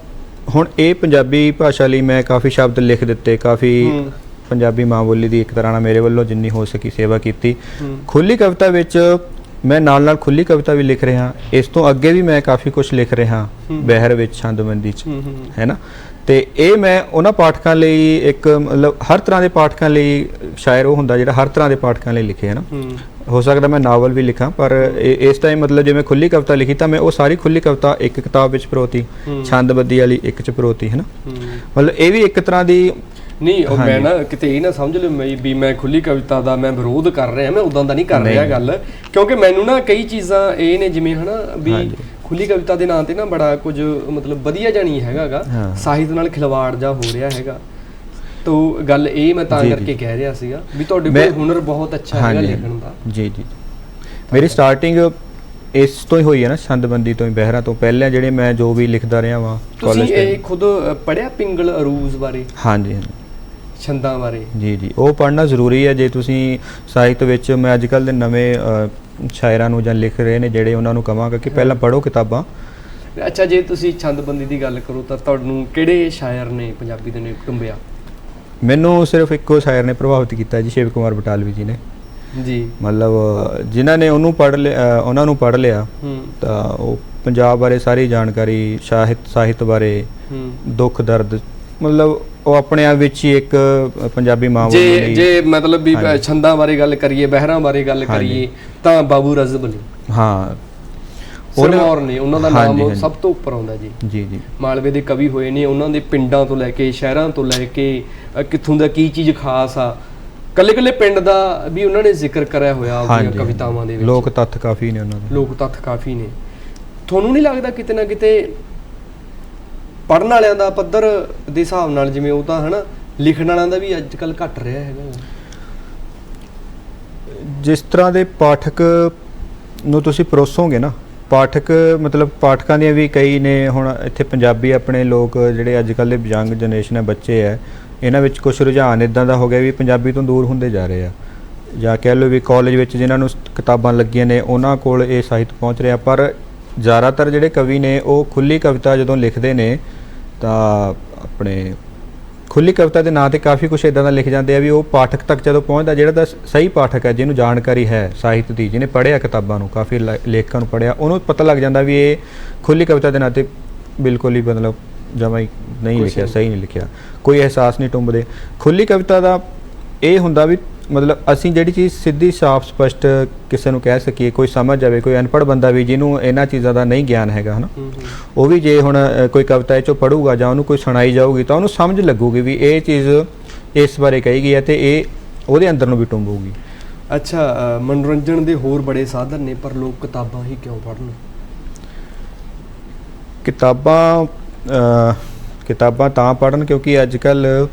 ਹੁਣ ਇਹ ਪੰਜਾਬੀ ਭਾਸ਼ਾ ਲਈ ਮੈਂ ਕਾਫੀ ਸ਼ਬਦ ਲਿਖ ਦਿੱਤੇ, ਕਾਫੀ ਪੰਜਾਬੀ ਮਾਂ ਬੋਲੀ ਦੀ ਇੱਕ ਤਰ੍ਹਾਂ ਨਾਲ ਮੇਰੇ ਵੱਲੋਂ ਜਿੰਨੀ ਹੋ ਸਕੀ ਸੇਵਾ ਕੀਤੀ। ਖੁੱਲੀ ਕਵਿਤਾ ਵਿੱਚ ਮੈਂ ਨਾਲ ਖੁੱਲੀ ਕਵਿਤਾ ਵੀ ਲਿਖ ਰਿਹਾ, ਇਸ ਤੋਂ ਅੱਗੇ ਵੀ ਮੈਂ ਕਾਫੀ ਕੁਝ ਲਿਖ ਰਿਹਾ ਬਹਿਰ ਵਿੱਚ, ਛੰਦਬੰਦੀ 'ਚ, ਹੈ ਨਾ। ਤੇ ਇਹ ਮੈਂ ਉਹਨਾਂ ਪਾਠਕਾਂ ਲਈ ਇੱਕ, ਮਤਲਬ ਹਰ ਤਰ੍ਹਾਂ ਦੇ ਪਾਠਕਾਂ ਲਈ ਸ਼ਾਇਰ ਉਹ ਹੁੰਦਾ ਜਿਹੜਾ ਹਰ ਤਰ੍ਹਾਂ ਦੇ ਪਾਠਕਾਂ ਲਈ ਲਿਖੇ, ਹੈ ਨਾ। ਹੋ ਸਕਦਾ ਮੈਂ ਨਾਵਲ ਵੀ ਲਿਖਾਂ, ਪਰ ਇਸ ਟਾਈਮ ਮਤਲਬ ਜੇ ਮੈਂ ਖੁੱਲੀ ਕਵਿਤਾ ਲਿਖੀ ਤਾਂ ਮੈਂ ਉਹ ਸਾਰੀ ਖੁੱਲੀ ਕਵਿਤਾ ਇੱਕ ਕਿਤਾਬ ਵਿੱਚ ਪਰੋਤੀ, ਛੰਦਬੰਦੀ ਵਾਲੀ ਇੱਕ 'ਚ ਪਰੋਤੀ, ਹੈ ਨਾ। ਮਤਲਬ ਇਹ ਵੀ ਇੱਕ ਤਰ੍ਹਾਂ ਦੀ ਨਹੀਂ, ਉਹ ਮੈਂ ਨਾ ਕਿਤੇ ਇਹ ਨਾ ਸਮਝ ਲਿਓ ਵੀ ਮੈਂ ਖੁੱਲੀ ਕਵਿਤਾ ਦਾ ਮੈਂ ਵਿਰੋਧ ਕਰ ਰਿਹਾ, ਮੈਂ ਉਦਾਂ ਦਾ ਨਹੀਂ ਕਰ ਰਿਹਾ ਗੱਲ। ਕਿਉਂਕਿ ਮੈਨੂੰ ਨਾ ਕਈ ਚੀਜ਼ਾਂ ਇਹ ਨੇ, ਜਿਵੇਂ ਹਨਾ ਵੀ ਖੁੱਲੀ ਕਵਿਤਾ ਦੇ ਨਾਂ ਤੇ ਨਾ ਬੜਾ ਕੁਝ ਮਤਲਬ ਵਧੀਆ ਜਾਣੀ ਹੈਗਾਗਾ, ਸਾਹਿਤ ਨਾਲ ਖਿਲਵਾੜ ਜਾ ਹੋ ਰਿਹਾ ਹੈਗਾ। ਤੋ ਗੱਲ ਇਹ ਮੈਂ ਤਾਂ ਕਰਕੇ ਕਹਿ ਰਿਹਾ ਸੀਗਾ ਵੀ ਤੁਹਾਡੇ ਕੋਲ ਹੁਨਰ ਬਹੁਤ ਅੱਛਾ ਹੈਗਾ ਲਿਖਣ ਦਾ। ਜੀ ਜੀ, ਮੇਰੀ ਸਟਾਰਟਿੰਗ ਇਸ ਤੋਂ ਹੀ ਹੋਈ ਹੈ ਨਾ, ਛੰਦਬੰਦੀ ਤੋਂ ਹੀ, ਬਹਿਰਾ ਤੋਂ ਪਹਿਲਾਂ ਜਿਹੜੇ ਮੈਂ ਜੋ ਵੀ ਲਿਖਦਾ ਰਿਹਾ ਵਾਂ। ਤੁਸੀਂ ਇਹ ਖੁਦ ਪੜ੍ਹਿਆ ਪਿੰਗਲ ਅਰੂਜ਼ ਬਾਰੇ? ਹਾਂਜੀ ਹਾਂਜੀ, ਛੰਦਾਂ ਬਾਰੇ? ਜੀ ਜੀ, ਉਹ ਪੜ੍ਹਨਾ ਜ਼ਰੂਰੀ ਹੈ ਜੇ ਤੁਸੀਂ ਸਾਹਿਤ ਵਿੱਚ। ਮੈਂ ਅੱਜ ਕੱਲ੍ਹ ਦੇ ਨਵੇਂ ਸ਼ਾਇਰਾਂ ਨੂੰ ਜਾਂ ਲਿਖ ਰਹੇ ਨੇ ਜਿਹੜੇ, ਉਹਨਾਂ ਨੂੰ ਕਹਾਂਗਾ ਕਿ ਪਹਿਲਾਂ ਪੜ੍ਹੋ ਕਿਤਾਬਾਂ। ਅੱਛਾ, ਜੇ ਤੁਸੀਂ ਛੰਦਬੰਦੀ ਦੀ ਗੱਲ ਕਰੋ ਤਾਂ ਤੁਹਾਨੂੰ ਕਿਹੜੇ ਸ਼ਾਇਰ ਨੇ ਪੰਜਾਬੀ ਦੇ ਨੇ ਟੁੰਬਿਆ? ਮੈਨੂੰ ਸਿਰਫ ਇੱਕੋ ਸ਼ਾਇਰ ਨੇ ਪ੍ਰਭਾਵਿਤ ਕੀਤਾ ਜੀ, ਸ਼ਿਵ ਕੁਮਾਰ ਬਟਾਲਵੀ ਜੀ ਨੇ ਜੀ। ਮਤਲਬ ਜਿਨ੍ਹਾਂ ਨੇ ਉਹਨੂੰ ਪੜ੍ਹ ਲਿਆ, ਉਹਨਾਂ ਨੂੰ ਪੜ੍ਹ ਲਿਆ ਤਾਂ ਉਹ ਪੰਜਾਬ ਬਾਰੇ ਸਾਰੀ ਜਾਣਕਾਰੀ, ਸਾਹਿਤ ਬਾਰੇ, ਦੁੱਖ ਦਰਦ, ਮਤਲਬ ਉਹ ਆਪਣੇ ਆਪ ਵਿੱਚ ਹੀ ਇੱਕ ਪੰਜਾਬੀ ਮਾਂ ਬੋਲੀ। ਜੇ ਮਤਲਬ ਵੀ ਛੰਦਾਂ ਬਾਰੇ ਗੱਲ ਕਰੀਏ, ਬਹਿਰਾਂ ਬਾਰੇ ਗੱਲ ਕਰੀਏ ਤਾਂ ਬਾਬੂ ਰਜ਼ਬ ਅਲੀ, ਹਾਂ ਸਿਰਮੌਰ ਨੇ, ਉਹਨਾਂ ਦਾ ਨਾਮ ਸਭ ਤੋਂ ਉੱਪਰ ਆਉਂਦਾ ਜੀ। ਜੀ ਜੀ, ਮਾਲਵੇ ਦੇ ਕਵੀ ਹੋਏ ਨੇ, ਉਹਨਾਂ ਦੇ ਪਿੰਡਾਂ ਤੋਂ ਲੈ ਕੇ, ਸ਼ਹਿਰਾਂ ਤੋਂ ਲੈ ਕੇ, ਕਿੱਥੋਂ ਦਾ ਕੀ ਚੀਜ਼ ਖਾਸ ਆ, ਕੱਲੇ ਪਿੰਡ ਦਾ ਵੀ ਉਹਨਾਂ ਨੇ ਜ਼ਿਕਰ ਕਰਿਆ ਹੋਇਆ ਆਪਣੀਆਂ ਕਵਿਤਾਵਾਂ ਦੇ ਵਿੱਚ। ਲੋਕ ਤੱਥ ਕਾਫੀ ਨੇ ਉਹਨਾਂ ਦੇ, ਲੋਕ ਤੱਥ ਕਾਫੀ ਨੇ। ਤੁਹਾਨੂੰ ਨਹੀਂ ਲੱਗਦਾ ਕਿਤੇ ਨਾ ਕਿਤੇ ਪੜ੍ਹਨ ਵਾਲਿਆਂ ਦਾ ਪੱਧਰ ਦੇ ਹਿਸਾਬ ਨਾਲ, ਜਿਵੇਂ ਉਹ ਤਾਂ ਹਨਾ, ਲਿਖਣ ਵਾਲਿਆਂ ਦਾ ਵੀ ਅੱਜ ਕੱਲ੍ਹ ਘਟ ਰਿਹਾ ਹੈਗਾ? ਜਿਸ ਤਰ੍ਹਾਂ ਦੇ ਪਾਠਕ ਨੂੰ ਤੁਸੀਂ ਪਰੋਸੋਗੇ ਨਾ, ਪਾਠਕ ਮਤਲਬ ਪਾਠਕਾਂ ਦੀਆਂ ਵੀ ਕਈ ਨੇ। ਹੁਣ ਇੱਥੇ ਪੰਜਾਬੀ ਆਪਣੇ ਲੋਕ ਜਿਹੜੇ ਅੱਜ ਕੱਲ੍ਹ ਦੇ ਯੰਗ ਜਨਰੇਸ਼ਨ ਹੈ, ਬੱਚੇ ਹੈ, ਇਹਨਾਂ ਵਿੱਚ ਕੁਝ ਰੁਝਾਨ ਇੱਦਾਂ ਦਾ ਹੋ ਗਿਆ ਵੀ ਪੰਜਾਬੀ ਤੋਂ ਦੂਰ ਹੁੰਦੇ ਜਾ ਰਹੇ ਆ, ਜਾਂ ਕਹਿ ਲਓ ਵੀ ਕਾਲਜ ਵਿੱਚ ਜਿਨ੍ਹਾਂ ਨੂੰ ਕਿਤਾਬਾਂ ਲੱਗੀਆਂ ਨੇ ਉਹਨਾਂ ਕੋਲ ਇਹ ਸਾਹਿਤ ਪਹੁੰਚ ਰਿਹਾ। ਪਰ ਜ਼ਿਆਦਾਤਰ ਜਿਹੜੇ ਕਵੀ ਨੇ ਉਹ ਖੁੱਲ੍ਹੀ ਕਵਿਤਾ ਜਦੋਂ ਲਿਖਦੇ ਨੇ ਤਾਂ ਆਪਣੇ ਖੁੱਲ੍ਹੀ ਕਵਿਤਾ ਦੇ ਨਾਂ 'ਤੇ ਕਾਫੀ ਕੁਛ ਇੱਦਾਂ ਦਾ ਲਿਖ ਜਾਂਦੇ ਆ ਵੀ ਉਹ ਪਾਠਕ ਤੱਕ ਜਦੋਂ ਪਹੁੰਚਦਾ, ਜਿਹੜਾ ਤਾਂ ਸਹੀ ਪਾਠਕ ਹੈ, ਜਿਹਨੂੰ ਜਾਣਕਾਰੀ ਹੈ ਸਾਹਿਤ ਦੀ, ਜਿਹਨੇ ਪੜ੍ਹਿਆ ਕਿਤਾਬਾਂ ਨੂੰ, ਕਾਫੀ ਲੇਖਕਾਂ ਨੂੰ ਪੜ੍ਹਿਆ, ਉਹਨੂੰ ਪਤਾ ਲੱਗ ਜਾਂਦਾ ਵੀ ਇਹ ਖੁੱਲ੍ਹੀ ਕਵਿਤਾ ਦੇ ਨਾਂ 'ਤੇ ਬਿਲਕੁਲ ਹੀ ਮਤਲਬ ਜਮਾਂ ਹੀ ਨਹੀਂ ਲਿਖਿਆ, ਸਹੀ ਨਹੀਂ ਲਿਖਿਆ, ਕੋਈ ਅਹਿਸਾਸ ਨਹੀਂ ਟੁੰਬਦੇ। ਖੁੱਲ੍ਹੀ ਕਵਿਤਾ ਦਾ ਇਹ ਹੁੰਦਾ ਵੀ ਮਤਲਬ ਅਸੀਂ ਜਿਹੜੀ ਚੀਜ਼ ਸਿੱਧੀ ਸਾਫ਼ ਸਪਸ਼ਟ ਕਿਸੇ ਨੂੰ ਕਹਿ ਸਕੀਏ, ਕੋਈ ਸਮਝ ਜਾਵੇ, ਕੋਈ ਅਨਪੜ੍ਹ ਬੰਦਾ ਵੀ ਜਿਹਨੂੰ ਇਹਨਾਂ ਚੀਜ਼ਾਂ ਦਾ ਨਹੀਂ ਗਿਆਨ ਹੈਗਾ, ਹੈ ਨਾ, ਉਹ ਵੀ ਜੇ ਹੁਣ ਕੋਈ ਕਵਿਤਾ ਇਹ 'ਚੋਂ ਪੜ੍ਹੂਗਾ ਜਾਂ ਉਹਨੂੰ ਕੋਈ ਸੁਣਾਈ ਜਾਊਗੀ ਤਾਂ ਉਹਨੂੰ ਸਮਝ ਲੱਗੂਗੀ ਵੀ ਇਹ ਚੀਜ਼ ਇਸ ਬਾਰੇ ਕਹੀ ਗਈ ਹੈ ਤੇ ਇਹ ਉਹਦੇ ਅੰਦਰ ਨੂੰ ਵੀ ਟੁੰਬੂਗੀ। ਅੱਛਾ, ਮਨੋਰੰਜਨ ਦੇ ਹੋਰ ਬੜੇ ਸਾਧਨ ਨੇ, ਪਰ ਲੋਕ ਕਿਤਾਬਾਂ ਹੀ ਕਿਉਂ ਪੜ੍ਹਨ? ਕਿਤਾਬਾਂ ਤਾਂ ਪੜ੍ਹਨ ਕਿਉਂਕਿ ਅੱਜ ਕੱਲ੍ਹ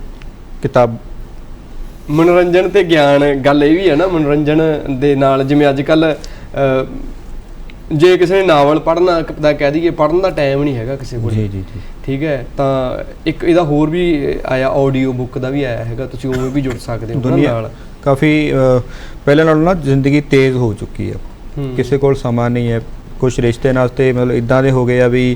ਮਨੋਰੰਜਨ ਤੇ ਗਿਆਨ, ਗੱਲ ਇਹ ਵੀ ਹੈ ਨਾ, ਮਨੋਰੰਜਨ ਦੇ ਨਾਲ ਜਿਵੇਂ ਅੱਜ ਕੱਲ੍ਹ ਜੇ ਕਿਸੇ ਨੇ ਨਾਵਲ ਪੜ੍ਹਨਾ ਤਾਂ ਕਹਿ ਦਈਏ ਪੜ੍ਹਨ ਦਾ ਟਾਈਮ ਨਹੀਂ ਹੈਗਾ ਕਿਸੇ ਕੋਲ। ਜੀ ਜੀ ਜੀ, ਠੀਕ ਹੈ। ਤਾਂ ਇੱਕ ਇਹਦਾ ਹੋਰ ਵੀ ਆਇਆ, ਆਡੀਓ ਬੁੱਕ ਦਾ ਵੀ ਆਇਆ ਹੈਗਾ, ਤੁਸੀਂ ਉਵੇਂ ਵੀ ਜੁੜ ਸਕਦੇ ਹੋ ਨਾਲ। ਕਾਫੀ ਪਹਿਲਾਂ ਨਾਲੋਂ ਨਾ ਜ਼ਿੰਦਗੀ ਤੇਜ਼ ਹੋ ਚੁੱਕੀ ਹੈ, ਕਿਸੇ ਕੋਲ ਸਮਾਂ ਨਹੀਂ ਹੈ। ਕੁਛ ਰਿਸ਼ਤੇ ਨਾਤੇ ਮਤਲਬ ਇੱਦਾਂ ਦੇ ਹੋ ਗਏ ਆ ਵੀ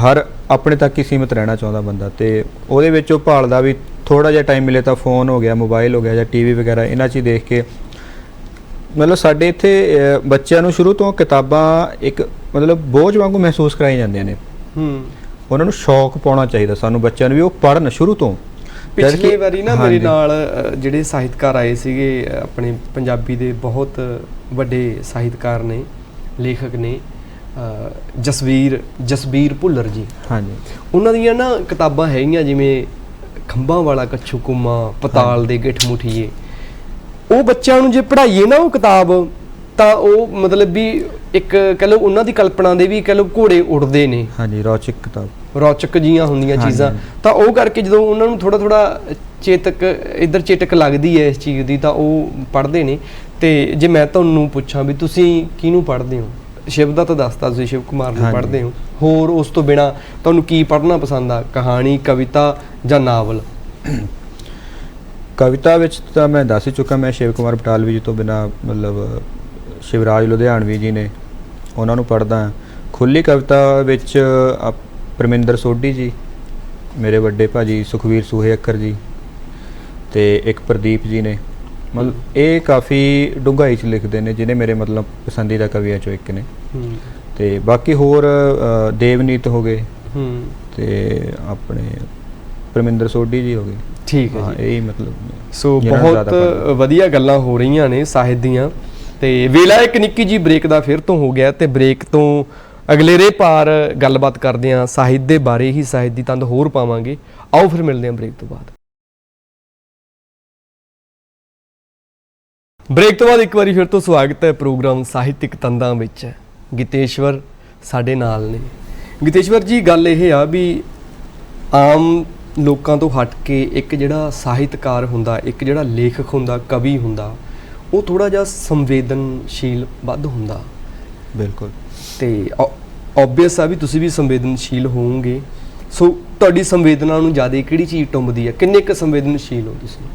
ਹਰ ਆਪਣੇ ਤੱਕ ਹੀ ਸੀਮਿਤ ਰਹਿਣਾ ਚਾਹੁੰਦਾ ਬੰਦਾ, ਤੇ ਉਹਦੇ ਵਿੱਚ ਉਹ ਭਾਲਦਾ ਵੀ ਥੋੜ੍ਹਾ ਜਿਹਾ ਟਾਈਮ ਮਿਲੇ ਤਾਂ ਫੋਨ ਹੋ ਗਿਆ, ਮੋਬਾਈਲ ਹੋ ਗਿਆ ਜਾਂ ਟੀਵੀ ਵਗੈਰਾ, ਇਹਨਾਂ 'ਚ ਹੀ ਦੇਖ ਕੇ। ਮਤਲਬ ਸਾਡੇ ਇੱਥੇ ਬੱਚਿਆਂ ਨੂੰ ਸ਼ੁਰੂ ਤੋਂ ਕਿਤਾਬਾਂ ਇੱਕ ਮਤਲਬ ਬੋਝ ਵਾਂਗੂ ਮਹਿਸੂਸ ਕਰਾਈ ਜਾਂਦੀਆਂ ਨੇ। ਉਹਨਾਂ ਨੂੰ ਸ਼ੌਕ ਪਾਉਣਾ ਚਾਹੀਦਾ ਸਾਨੂੰ ਬੱਚਿਆਂ ਨੂੰ ਵੀ ਉਹ ਪੜ੍ਹਨ ਸ਼ੁਰੂ ਤੋਂ। ਪਿਛਲੀ ਵਾਰੀ ਨਾ ਮੇਰੇ ਨਾਲ ਜਿਹੜੇ ਸਾਹਿਤਕਾਰ ਆਏ ਸੀਗੇ, ਆਪਣੇ ਪੰਜਾਬੀ ਦੇ ਬਹੁਤ ਵੱਡੇ ਸਾਹਿਤਕਾਰ ਨੇ, ਲੇਖਕ ਨੇ, ਜਸਬੀਰ ਭੁੱਲਰ ਜੀ। ਹਾਂਜੀ, ਉਹਨਾਂ ਦੀਆਂ ਨਾ ਕਿਤਾਬਾਂ ਹੈਗੀਆਂ ਜਿਵੇਂ ਖੰਭਾਂ ਵਾਲਾ ਕੱਛੂ ਕੁੰਮਾ, ਪਤਾਲ ਦੇ ਗਿੱਠ ਮੁਠੀਏ। ਉਹ ਬੱਚਿਆਂ ਨੂੰ ਜੇ ਪੜ੍ਹਾਈਏ ਨਾ ਉਹ ਕਿਤਾਬ, ਤਾਂ ਉਹ ਮਤਲਬ ਵੀ ਇੱਕ ਕਹਿ ਲਓ ਉਹਨਾਂ ਦੀ ਕਲਪਨਾ ਦੇ ਵੀ ਕਹਿ ਲਓ ਘੋੜੇ ਉੱਡਦੇ ਨੇ। ਹਾਂਜੀ, ਰੌਚਕ ਕਿਤਾਬ, ਰੌਚਕ ਜੀਆਂ ਹੁੰਦੀਆਂ ਚੀਜ਼ਾਂ। ਤਾਂ ਉਹ ਕਰਕੇ ਜਦੋਂ ਉਹਨਾਂ ਨੂੰ ਥੋੜਾ ਇੱਧਰ ਚੇਤਕ ਲੱਗਦੀ ਹੈ ਇਸ ਚੀਜ਼ ਦੀ, ਤਾਂ ਉਹ ਪੜ੍ਹਦੇ ਨੇ। ਤੇ ਜੇ ਮੈਂ ਤੁਹਾਨੂੰ ਪੁੱਛਾਂ ਵੀ ਤੁਸੀਂ ਕਿਹਨੂੰ ਪੜ੍ਹਦੇ ਹੋ? ਸ਼ਿਵ ਦਾ ਤਾਂ ਦੱਸਤਾ, ਤੁਸੀਂ ਸ਼ਿਵ ਕੁਮਾਰ ਨੂੰ ਪੜ੍ਹਦੇ ਹੋ। ਹੋਰ ਉਸ ਤੋਂ ਬਿਨਾਂ ਤੁਹਾਨੂੰ ਕੀ ਪੜ੍ਹਨਾ ਪਸੰਦ ਆ? ਕਹਾਣੀ, ਕਵਿਤਾ ਜਾਂ ਨਾਵਲ? ਕਵਿਤਾ ਵਿੱਚ ਤਾਂ ਮੈਂ ਦੱਸ ਹੀ ਚੁੱਕਾ, ਮੈਂ ਸ਼ਿਵ ਕੁਮਾਰ ਬਟਾਲਵੀ ਜੀ ਤੋਂ ਬਿਨਾਂ ਮਤਲਬ ਸ਼ਿਵਰਾਜ ਲੁਧਿਆਣਵੀ ਜੀ ਨੇ, ਉਹਨਾਂ ਨੂੰ ਪੜ੍ਹਦਾ। ਖੁੱਲ੍ਹੀ ਕਵਿਤਾ ਵਿੱਚ ਪਰਮਿੰਦਰ ਸੋਢੀ ਜੀ, ਮੇਰੇ ਵੱਡੇ ਭਾਜੀ ਸੁਖਵੀਰ ਸੂਹੇ ਅੱਖਰ ਜੀ, ਤੇ ਇੱਕ ਪ੍ਰਦੀਪ ਜੀ ਨੇ। ਮਤਲਬ ਇਹ ਕਾਫੀ ਡੂੰਘਾਈ 'ਚ ਲਿਖਦੇ ਨੇ, ਜਿਹਨੇ ਮੇਰੇ ਮਤਲਬ ਪਸੰਦੀਦਾ ਕਵੀਆਂ 'ਚੋਂ ਇੱਕ ਨੇ। ਤੇ ਬਾਕੀ ਹੋਰ ਦੇਵਨੀਤ ਹੋ ਗਏ, ਤੇ ਆਪਣੇ ਪਰਮਿੰਦਰ ਸੋਢੀ ਜੀ ਹੋ ਗਏ। ਠੀਕ ਹੈ ਜੀ, ਇਹੀ ਮਤਲਬ। ਸੋ ਬਹੁਤ ਵਧੀਆ ਗੱਲਾਂ ਹੋ ਰਹੀਆਂ ਨੇ ਸਾਹਿਤ ਦੀਆਂ, ਤੇ ਵੇਲਾ ਇੱਕ ਨਿੱਕੀ ਜੀ ਬ੍ਰੇਕ ਦਾ ਫਿਰ ਤੋਂ ਹੋ ਗਿਆ, ਤੇ ਬ੍ਰੇਕ ਤੋਂ ਅਗਲੇਰੇ ਪਾਰ ਗੱਲਬਾਤ ਕਰਦੇ ਹਾਂ ਸਾਹਿਤ ਦੇ ਬਾਰੇ ਹੀ, ਸਾਹਿਤ ਦੀ ਤੰਦ ਹੋਰ ਪਾਵਾਂਗੇ। ਆਓ ਫਿਰ ਮਿਲਦੇ ਹਾਂ ਬ੍ਰੇਕ ਤੋਂ ਬਾਅਦ। ਬ੍ਰੇਕ ਤੋਂ ਬਾਅਦ ਇੱਕ ਵਾਰੀ ਫਿਰ ਤੋਂ ਸਵਾਗਤ ਹੈ ਪ੍ਰੋਗਰਾਮ ਸਾਹਿਤਿਕ ਤੰਦਾਂ ਵਿੱਚ। ਗਿਤੇਸ਼ਵਰ ਸਾਡੇ ਨਾਲ ਨੇ। ਗਿਤੇਸ਼ਵਰ ਜੀ, ਗੱਲ ਇਹ ਆ ਵੀ ਆਮ ਲੋਕਾਂ ਤੋਂ ਹਟ ਕੇ ਇੱਕ ਜਿਹੜਾ ਸਾਹਿਤਕਾਰ ਹੁੰਦਾ, ਇੱਕ ਜਿਹੜਾ ਲੇਖਕ ਹੁੰਦਾ, ਕਵੀ ਹੁੰਦਾ, ਉਹ ਥੋੜਾ ਜਿਹਾ ਸੰਵੇਦਨਸ਼ੀਲ ਵੱਧ ਹੁੰਦਾ। ਬਿਲਕੁਲ। ਤੇ ਓਬਵੀਅਸ ਆ ਵੀ ਤੁਸੀਂ ਵੀ ਸੰਵੇਦਨਸ਼ੀਲ ਹੋਵੋਗੇ। ਸੋ ਤੁਹਾਡੀ ਸੰਵੇਦਨਾ ਨੂੰ ਜ਼ਿਆਦਾ ਕਿਹੜੀ ਚੀਜ਼ ਟੁੰਬਦੀ ਹੈ? ਕਿੰਨੇ ਕੁ ਸੰਵੇਦਨਸ਼ੀਲ ਹੋ ਤੁਸੀਂ?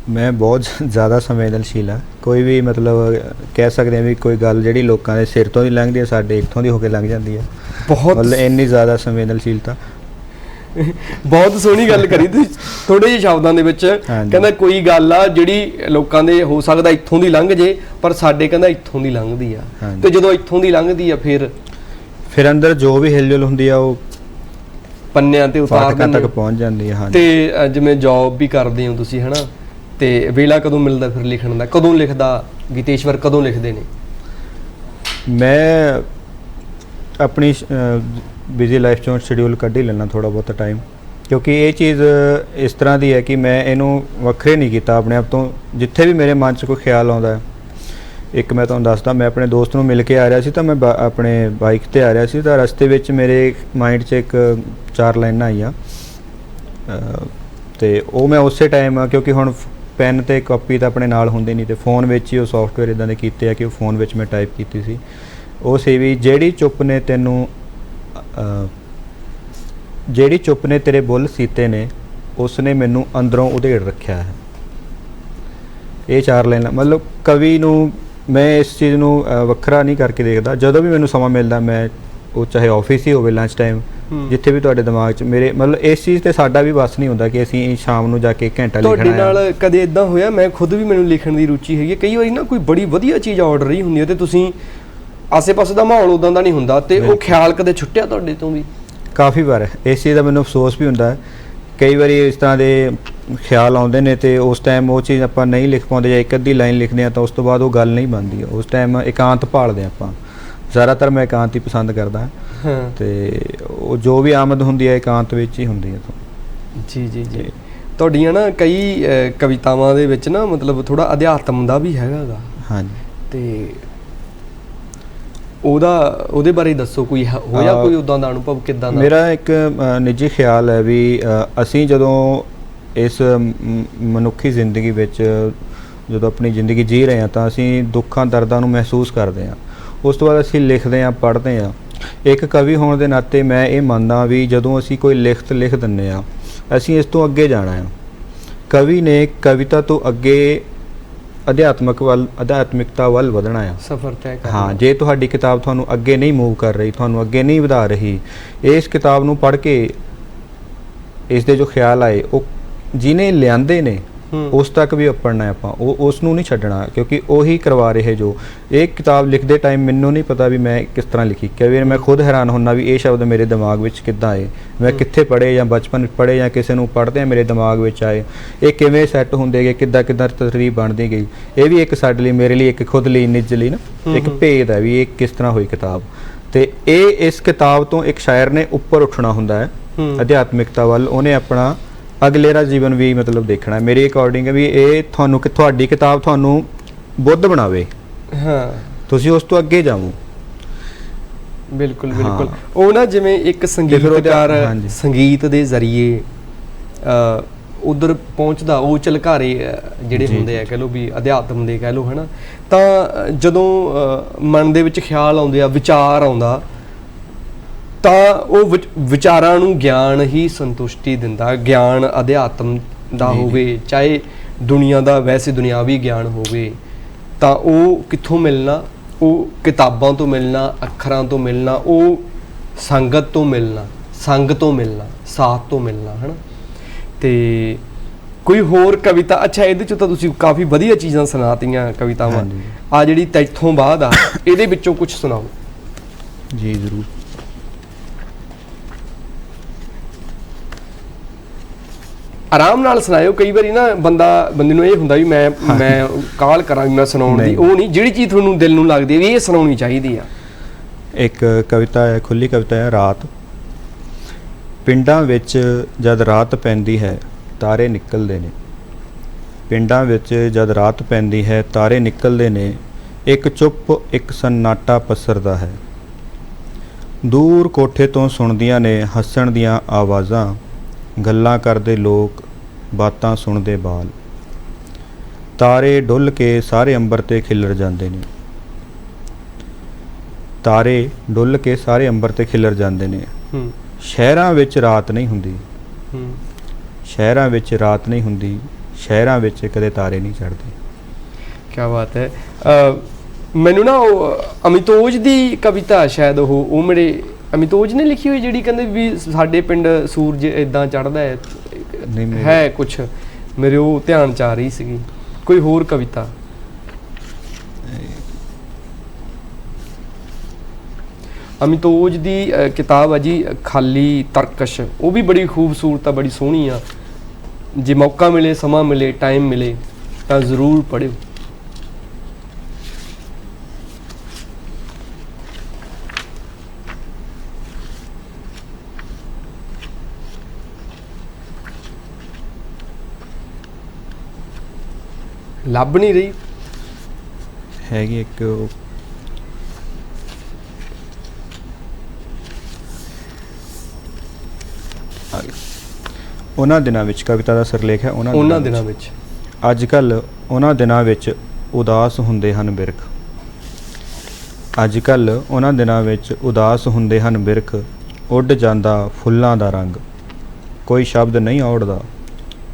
ਮੈਂ ਬਹੁਤ ਜ਼ਿਆਦਾ ਸੰਵੇਦਨਸ਼ੀਲ ਹਾਂ। ਕੋਈ ਵੀ ਮਤਲਬ ਕਹਿ ਸਕਦੇ ਹਾਂ ਵੀ ਕੋਈ ਗੱਲ ਜਿਹੜੀ ਲੋਕਾਂ ਦੇ ਸਿਰ ਤੋਂ ਦੀ ਲੰਘਦੀ ਹੈ, ਸਾਡੇ ਇੱਥੋਂ ਦੀ ਹੋ ਕੇ ਲੰਘ ਜਾਂਦੀ ਹੈ। ਬਹੁਤ ਮਤਲਬ ਇੰਨੀ ਜ਼ਿਆਦਾ ਸੰਵੇਦਨਸ਼ੀਲਤਾ। ਬਹੁਤ ਸੋਹਣੀ ਗੱਲ ਕਰੀ ਤੁਸੀਂ ਥੋੜੇ ਜਿਹੇ ਸ਼ਬਦਾਂ ਦੇ ਵਿੱਚ। ਕਹਿੰਦਾ ਕੋਈ ਗੱਲ ਆ ਜਿਹੜੀ ਲੋਕਾਂ ਦੇ ਹੋ ਸਕਦਾ ਇੱਥੋਂ ਦੀ ਲੰਘ ਜੇ, ਪਰ ਸਾਡੇ ਕਹਿੰਦਾ ਇੱਥੋਂ ਦੀ ਲੰਘਦੀ ਆ। ਤੇ ਜਦੋਂ ਇੱਥੋਂ ਦੀ ਲੰਘਦੀ ਆ ਫਿਰ ਅੰਦਰ ਜੋ ਵੀ ਹਿਲਜੁਲ ਹੁੰਦੀ ਆ ਉਹ ਪੰਨਿਆਂ ਤੇ ਉਤਾਰ ਤੱਕ ਪਹੁੰਚ ਜਾਂਦੀ ਹੈ। ਤੇ ਜਿਵੇਂ ਜੌਬ ਵੀ ਕਰਦੇ ਹੋ ਤੁਸੀਂ, ਹਨਾ, ਤੇ ਵੇਲਾ ਕਦੋਂ ਮਿਲਦਾ ਫਿਰ ਲਿਖਣ ਦਾ? ਕਦੋਂ ਲਿਖਦਾ ਗਿਤੇਸ਼ਵਰ, ਕਦੋਂ ਲਿਖਦੇ ਨੇ? ਮੈਂ ਆਪਣੀ ਬਿਜ਼ੀ ਲਾਈਫ ਚੋਂ ਸ਼ਡਿਊਲ ਕੱਢ ਹੀ ਲੈਣਾ ਥੋੜਾ ਬਹੁਤਾ ਟਾਈਮ, ਕਿਉਂਕਿ ਇਹ ਚੀਜ਼ ਇਸ ਤਰ੍ਹਾਂ ਦੀ ਹੈ ਕਿ ਮੈਂ ਇਹਨੂੰ ਵੱਖਰੇ ਨਹੀਂ ਕੀਤਾ ਆਪਣੇ ਆਪ ਤੋਂ। ਜਿੱਥੇ ਵੀ ਮੇਰੇ ਮਨ 'ਚ ਕੋਈ ਖਿਆਲ ਆਉਂਦਾ ਹੈ, ਇੱਕ ਮੈਂ ਤੁਹਾਨੂੰ ਦੱਸਦਾ, ਮੈਂ ਆਪਣੇ ਦੋਸਤ ਨੂੰ ਮਿਲ ਕੇ ਆ ਰਿਹਾ ਸੀ ਤਾਂ ਮੈਂ ਆਪਣੇ ਬਾਈਕ ਤੇ ਆ ਰਿਹਾ ਸੀ ਤਾਂ ਰਸਤੇ ਵਿੱਚ ਮੇਰੇ ਮਾਈਂਡ 'ਚ ਇੱਕ 4 ਲਾਈਨਾਂ ਆਈਆਂ ਤੇ ਉਹ ਮੈਂ ਉਸੇ ਟਾਈਮ, ਕਿਉਂਕਿ ਹੁਣ ਪੈਨ ਤੇ ਕਾਪੀ ਤਾਂ ਆਪਣੇ ਨਾਲ ਹੁੰਦੀ ਨਹੀਂ ਤੇ ਫੋਨ ਵਿੱਚ ਹੀ ਉਹ ਸੌਫਟਵੇਅਰ ਇਦਾਂ ਦੇ ਕੀਤੇ ਆ ਕਿ ਉਹ ਫੋਨ ਵਿੱਚ ਮੈਂ ਟਾਈਪ ਕੀਤੀ ਸੀ। ਉਹ ਸੀ ਵੀ ਜਿਹੜੀ ਚੁੱਪ ਨੇ ਤੇਰੇ ਬੁੱਲ ਸੀਤੇ ਨੇ, ਉਸਨੇ ਮੈਨੂੰ ਅੰਦਰੋਂ ਉਧੇੜ ਰੱਖਿਆ ਹੈ। ਇਹ 4 ਲਾਈਨਾਂ ਮਤਲਬ ਕਵੀ ਨੂੰ ਮੈਂ ਇਸ ਚੀਜ਼ ਨੂੰ ਵੱਖਰਾ ਨਹੀਂ ਕਰਕੇ ਦੇਖਦਾ। ਜਦੋਂ ਵੀ ਮੈਨੂੰ ਸਮਾਂ ਮਿਲਦਾ, ਮੈਂ ਉਹ ਚਾਹੇ ਆਫਿਸ ਹੀ ਹੋਵੇ, ਲੰਚ ਟਾਈਮ, ਜਿੱਥੇ ਵੀ ਤੁਹਾਡੇ ਦਿਮਾਗ 'ਚ ਮੇਰੇ ਮਤਲਬ ਇਸ ਚੀਜ਼ ਤੇ ਸਾਡਾ ਵੀ ਵਸ ਨਹੀਂ ਹੁੰਦਾ ਕਿ ਅਸੀਂ ਸ਼ਾਮ ਨੂੰ ਜਾ ਕੇ ਘੰਟਾ ਲਿਖਣਾ ਹੈ। ਤੁਹਾਡੇ ਨਾਲ ਕਦੇ ਇਦਾਂ ਹੋਇਆ? ਮੈਂ ਖੁਦ ਵੀ, ਮੈਨੂੰ ਲਿਖਣ ਦੀ ਰੁਚੀ ਹੈਗੀ। ਕਈ ਵਾਰੀ ਨਾ ਕੋਈ ਬੜੀ ਵਧੀਆ ਚੀਜ਼ ਆਰਡਰ ਰਹੀ ਹੁੰਦੀ ਹੈ ਤੇ ਤੁਸੀਂ ਆਸੇ-ਪਾਸੇ ਦਾ ਮਾਹੌਲ ਉਦਾਂ ਦਾ ਨਹੀਂ ਹੁੰਦਾ ਤੇ ਉਹ ਖਿਆਲ ਕਦੇ ਛੁੱਟਿਆ ਤੁਹਾਡੇ ਤੋਂ ਵੀ? ਕਾਫੀ ਵਾਰ ਇਸ ਚੀਜ਼ ਦਾ ਮੈਨੂੰ ਅਫਸੋਸ ਵੀ ਹੁੰਦਾ ਹੈ। ਕਈ ਵਾਰੀ ਇਸ ਤਰ੍ਹਾਂ ਦੇ ਖਿਆਲ ਆਉਂਦੇ ਨੇ ਤੇ ਉਸ ਟਾਈਮ ਉਹ ਚੀਜ਼ ਆਪਾਂ ਨਹੀਂ ਲਿਖ ਪਾਉਂਦੇ, ਜਾਂ ਇੱਕ ਅੱਧੀ ਲਾਈਨ ਲਿਖਦੇ ਹਾਂ ਤਾਂ ਉਸ ਤੋਂ ਬਾਅਦ ਉਹ ਗੱਲ ਨਹੀਂ ਬਣਦੀ। ਉਸ ਟਾਈਮ ਇਕਾਂਤ ਭਾਲਦੇ ਆਪਾਂ, ਜ਼ਿਆਦਾਤਰ ਮੈਂ ਇਕਾਂਤ ਹੀ ਪਸੰਦ ਕਰਦਾ ਹਾਂ ਤੇ ਉਹ ਜੋ ਵੀ ਆਮਦ ਹੁੰਦੀ ਹੈ ਇਕਾਂਤ ਵਿੱਚ ਹੀ ਹੁੰਦੀ ਹੈ। ਜੀ। ਤੁਹਾਡੀਆਂ ਨਾ ਕਈ ਕਵਿਤਾਵਾਂ ਦੇ ਵਿੱਚ ਨਾ ਮਤਲਬ ਥੋੜਾ ਅਧਿਆਤਮ ਦਾ ਵੀ ਹੈਗਾ ਗਾ। ਹਾਂਜੀ। ਤੇ ਉਹਦੇ ਬਾਰੇ ਦੱਸੋ, ਕੋਈ ਹੋਇਆ ਕੋਈ ਉਦਾਂ ਦਾ ਅਨੁਭਵ ਕਿੱਦਾਂ ਦਾ? ਮੇਰਾ ਇੱਕ ਨਿੱਜੀ ਖਿਆਲ ਹੈ ਵੀ ਅਸੀਂ ਜਦੋਂ ਇਸ ਮਨੁੱਖੀ ਜ਼ਿੰਦਗੀ ਵਿੱਚ ਜਦੋਂ ਆਪਣੀ ਜ਼ਿੰਦਗੀ ਜੀ ਰਹੇ ਹਾਂ ਤਾਂ ਅਸੀਂ ਦੁੱਖਾਂ ਦਰਦਾਂ ਨੂੰ ਮਹਿਸੂਸ ਕਰਦੇ ਹਾਂ। ਉਸ ਤੋਂ ਬਾਅਦ ਅਸੀਂ ਲਿਖਦੇ ਹਾਂ, ਪੜ੍ਹਦੇ ਹਾਂ। ਇੱਕ ਕਵੀ ਹੋਣ ਦੇ ਨਾਤੇ ਮੈਂ ਇਹ ਮੰਨਦਾ ਵੀ ਜਦੋਂ ਅਸੀਂ ਕੋਈ ਲਿਖਤ ਲਿਖ ਦਿੰਦੇ ਹਾਂ, ਅਸੀਂ ਇਸ ਤੋਂ ਅੱਗੇ ਜਾਣਾ ਹੈ। ਕਵੀ ਨੇ ਕਵਿਤਾ ਤੋਂ ਅੱਗੇ ਅਧਿਆਤਮਿਕਤਾ ਵੱਲ ਵਧਣਾ ਆ, ਸਫ਼ਰ ਤੈਅ ਕਰਨਾ। ਹਾਂ, ਜੇ ਤੁਹਾਡੀ ਕਿਤਾਬ ਤੁਹਾਨੂੰ ਅੱਗੇ ਨਹੀਂ ਮੂਵ ਕਰ ਰਹੀ, ਤੁਹਾਨੂੰ ਅੱਗੇ ਨਹੀਂ ਵਧਾ ਰਹੀ, ਇਸ ਕਿਤਾਬ ਨੂੰ ਪੜ੍ਹ ਕੇ ਇਸ ਦੇ ਜੋ ਖਿਆਲ ਆਏ ਉਹ ਜਿਹਨੇ ਲਿਆਂਦੇ ਨੇ ਉਸ ਤੱਕ ਵੀ ਅੱਪੜਨਾ ਆਪਾਂ, ਉਸ ਨੂੰ ਨਹੀਂ ਛੱਡਣਾ, ਕਿਉਂਕਿ ਉਹੀ ਕਰਵਾ ਰਹੇ ਜੋ। ਇਹ ਕਿਤਾਬ ਲਿਖਦੇ ਟਾਈਮ ਮੈਨੂੰ ਨਹੀਂ ਪਤਾ ਵੀ ਮੈਂ ਕਿਸ ਤਰ੍ਹਾਂ ਲਿਖੀ। ਕਈ ਵਾਰ ਮੈਂ ਖੁਦ ਹੈਰਾਨ ਹੁੰਦਾ ਵੀ ਇਹ ਸ਼ਬਦ ਮੇਰੇ ਦਿਮਾਗ ਵਿੱਚ ਕਿੱਦਾਂ ਆਏ, ਮੈਂ ਕਿੱਥੇ ਪੜ੍ਹੇ ਜਾਂ ਬਚਪਨ ਵਿੱਚ ਪੜ੍ਹੇ ਜਾਂ ਕਿਸੇ ਨੂੰ ਪੜ੍ਹਦੇ ਮੇਰੇ ਦਿਮਾਗ ਵਿੱਚ ਆਏ, ਇਹ ਕਿਵੇਂ ਸੈੱਟ ਹੁੰਦੇ ਗਏ, ਕਿੱਦਾਂ ਤਰਤੀਬ ਬਣਦੀ ਗਈ। ਇਹ ਵੀ ਇੱਕ ਸਾਡੇ ਲਈ, ਮੇਰੇ ਲਈ, ਇੱਕ ਖੁਦ ਲਈ, ਨਿੱਜ ਲਈ ਨਾ ਇੱਕ ਭੇਦ ਹੈ ਵੀ ਇਹ ਕਿਸ ਤਰ੍ਹਾਂ ਹੋਈ ਕਿਤਾਬ। ਤੇ ਇਹ ਇਸ ਕਿਤਾਬ ਤੋਂ ਇੱਕ ਸ਼ਾਇਰ ਨੇ ਉੱਪਰ ਉੱਠਣਾ ਹੁੰਦਾ ਹੈ ਅਧਿਆਤਮਿਕਤਾ ਵੱਲ। ਉਹਨੇ ਆਪਣਾ ਅਗਲੇਰਾ ਜੀਵਨ ਵੀ ਮਤਲਬ ਦੇਖਣਾ। ਮੇਰੇ ਅਕੋਰਡਿੰਗ ਵੀ ਇਹ ਤੁਹਾਨੂੰ ਤੁਹਾਡੀ ਕਿਤਾਬ ਤੁਹਾਨੂੰ ਬੁੱਧ ਬਣਾਵੇ, ਤੁਸੀਂ ਉਸ ਤੋਂ ਅੱਗੇ ਜਾਵੋ। ਬਿਲਕੁਲ। ਉਹ ਨਾ ਜਿਵੇਂ ਇੱਕ ਸੰਗੀਤਕਾਰ ਸੰਗੀਤ ਦੇ ਜ਼ਰੀਏ ਉਧਰ ਪਹੁੰਚਦਾ, ਉਹ ਝਲਕਾਰੇ ਜਿਹੜੇ ਹੁੰਦੇ ਆ, ਕਹਿ ਲਓ ਵੀ ਅਧਿਆਤਮ ਦੇ ਕਹਿ ਲਓ, ਹੈ ਨਾ। ਤਾਂ ਜਦੋਂ ਮਨ ਦੇ ਵਿੱਚ ਖਿਆਲ ਆਉਂਦੇ ਆ, ਵਿਚਾਰ ਆਉਂਦਾ, ਤਾਂ ਉਹ ਵਿਚਾਰਾਂ ਨੂੰ ਗਿਆਨ ਹੀ ਸੰਤੁਸ਼ਟੀ ਦਿੰਦਾ। ਗਿਆਨ ਅਧਿਆਤਮ ਦਾ ਹੋਵੇ, ਚਾਹੇ ਦੁਨੀਆ ਦਾ ਵੈਸੇ ਦੁਨਿਆਵੀ ਗਿਆਨ ਹੋਵੇ, ਤਾਂ ਉਹ ਕਿੱਥੋਂ ਮਿਲਣਾ? ਉਹ ਕਿਤਾਬਾਂ ਤੋਂ ਮਿਲਣਾ, ਅੱਖਰਾਂ ਤੋਂ ਮਿਲਣਾ, ਉਹ ਸੰਗਤ ਤੋਂ ਮਿਲਣਾ, ਸੰਗ ਤੋਂ ਮਿਲਣਾ, ਸਾਥ ਤੋਂ ਮਿਲਣਾ, ਹੈ ਨਾ। ਤੇ ਕੋਈ ਹੋਰ ਕਵਿਤਾ? ਅੱਛਾ, ਇਹਦੇ 'ਚ ਤਾਂ ਤੁਸੀਂ ਕਾਫੀ ਵਧੀਆ ਚੀਜ਼ਾਂ ਸੁਣਾਤੀਆਂ ਕਵਿਤਾਵਾਂ। ਆ ਜਿਹੜੀ ਤੈਥੋਂ ਬਾਅਦ ਆ, ਇਹਦੇ ਵਿੱਚੋਂ ਕੁਝ ਸੁਣਾਓ। ਜੀ ਜ਼ਰੂਰ। ਆਰਾਮ ਨਾਲ ਸੁਣਾਇਓ। ਕਈ ਵਾਰੀ ਨਾ ਬੰਦੇ ਨੂੰ ਇਹ ਹੁੰਦਾ ਵੀ ਮੈਂ ਕਾਲ ਕਰਾਂ ਵੀ ਮੈਂ ਸੁਣਾਉਣ ਦੀ, ਉਹ ਨਹੀਂ। ਜਿਹੜੀ ਚੀਜ਼ ਤੁਹਾਨੂੰ ਦਿਲ ਨੂੰ ਲੱਗਦੀ ਹੈ ਵੀ ਇਹ ਸੁਣਾਉਣੀ ਚਾਹੀਦੀ ਆ। ਇੱਕ ਕਵਿਤਾ ਹੈ, ਖੁੱਲੀ ਕਵਿਤਾ ਹੈ, ਰਾਤ। ਪਿੰਡਾਂ ਵਿੱਚ ਜਦ ਰਾਤ ਪੈਂਦੀ ਹੈ ਤਾਰੇ ਨਿਕਲਦੇ ਨੇ, ਪਿੰਡਾਂ ਵਿੱਚ ਜਦ ਰਾਤ ਪੈਂਦੀ ਹੈ ਤਾਰੇ ਨਿਕਲਦੇ ਨੇ, ਇੱਕ ਚੁੱਪ ਇੱਕ ਸੰਨਾਟਾ ਪਸਰਦਾ ਹੈ। ਦੂਰ ਕੋਠੇ ਤੋਂ ਸੁਣਦੀਆਂ ਨੇ ਹੱਸਣ ਦੀਆਂ ਆਵਾਜ਼ਾਂ, ਗੱਲਾਂ ਕਰਦੇ ਲੋਕ, ਬਾਤਾਂ ਸੁਣਦੇ ਬਾਲ। ਤਾਰੇ ਡੁੱਲ ਕੇ ਸਾਰੇ ਅੰਬਰ ਤੇ ਖਿਲਰ ਜਾਂਦੇ ਨੇ। ਤਾਰੇ ਡੁੱਲ ਕੇ ਸਾਰੇ ਅੰਬਰ ਤੇ ਖਿਲਰ ਜਾਂਦੇ ਨੇ। ਸ਼ਹਿਰਾਂ ਵਿੱਚ ਰਾਤ ਨਹੀਂ ਹੁੰਦੀ, ਸ਼ਹਿਰਾਂ ਵਿੱਚ ਰਾਤ ਨਹੀਂ ਹੁੰਦੀ, ਸ਼ਹਿਰਾਂ ਵਿੱਚ ਕਦੇ ਤਾਰੇ ਨਹੀਂ ਚੜ੍ਹਦੇ। ਕੀ ਬਾਤ ਹੈ। ਮੈਨੂੰ ਨਾ ਉਹ ਅਮਿਤੋਜ ਦੀ ਕਵਿਤਾ ਸ਼ਾਇਦ ਉਹ ਮੇਰੇ ਅਮਿਤੋਜ ਨੇ ਲਿਖੀ ਹੋਈ, ਜਿਹੜੀ ਕਹਿੰਦੇ ਵੀ ਸਾਡੇ ਪਿੰਡ ਸੂਰਜ ਇਦਾਂ ਚੜ੍ਹਦਾ ਹੈ, ਹੈ ਕੁਛ ਮੇਰੇ ਉਹ ਧਿਆਨ ਚ ਆ ਰਹੀ ਸੀਗੀ। ਕੋਈ ਹੋਰ ਕਵਿਤਾ? ਅਮਿਤੋਜ ਦੀ ਕਿਤਾਬ ਆ ਜੀ ਖਾਲੀ ਤਰਕਸ਼, ਉਹ ਵੀ ਬੜੀ ਖੂਬਸੂਰਤ ਆ, ਬੜੀ ਸੋਹਣੀ ਆ। ਜੇ ਮੌਕਾ ਮਿਲੇ, ਸਮਾਂ ਮਿਲੇ, ਟਾਈਮ ਮਿਲੇ ਤਾਂ ਜ਼ਰੂਰ ਪੜ੍ਹਿਓ। ਲੱਭ ਨਹੀਂ ਰਹੀ ਹੈਗੀ ਇੱਕ ਉਹਨਾਂ ਦਿਨਾਂ ਵਿੱਚ, ਕਵਿਤਾ ਦਾ ਸਿਰਲੇਖ ਹੈ ਉਹਨਾਂ ਦਿਨਾਂ ਵਿੱਚ। ਅੱਜ ਕੱਲ੍ਹ ਉਹਨਾਂ ਦਿਨਾਂ ਵਿੱਚ ਉਦਾਸ ਹੁੰਦੇ ਹਨ ਬਿਰਖ। ਅੱਜ ਕੱਲ੍ਹ ਉਹਨਾਂ ਦਿਨਾਂ ਵਿੱਚ ਉਦਾਸ ਹੁੰਦੇ ਹਨ ਬਿਰਖ, ਉੱਡ ਜਾਂਦਾ ਫੁੱਲਾਂ ਦਾ ਰੰਗ। ਕੋਈ ਸ਼ਬਦ ਨਹੀਂ ਔੜਦਾ,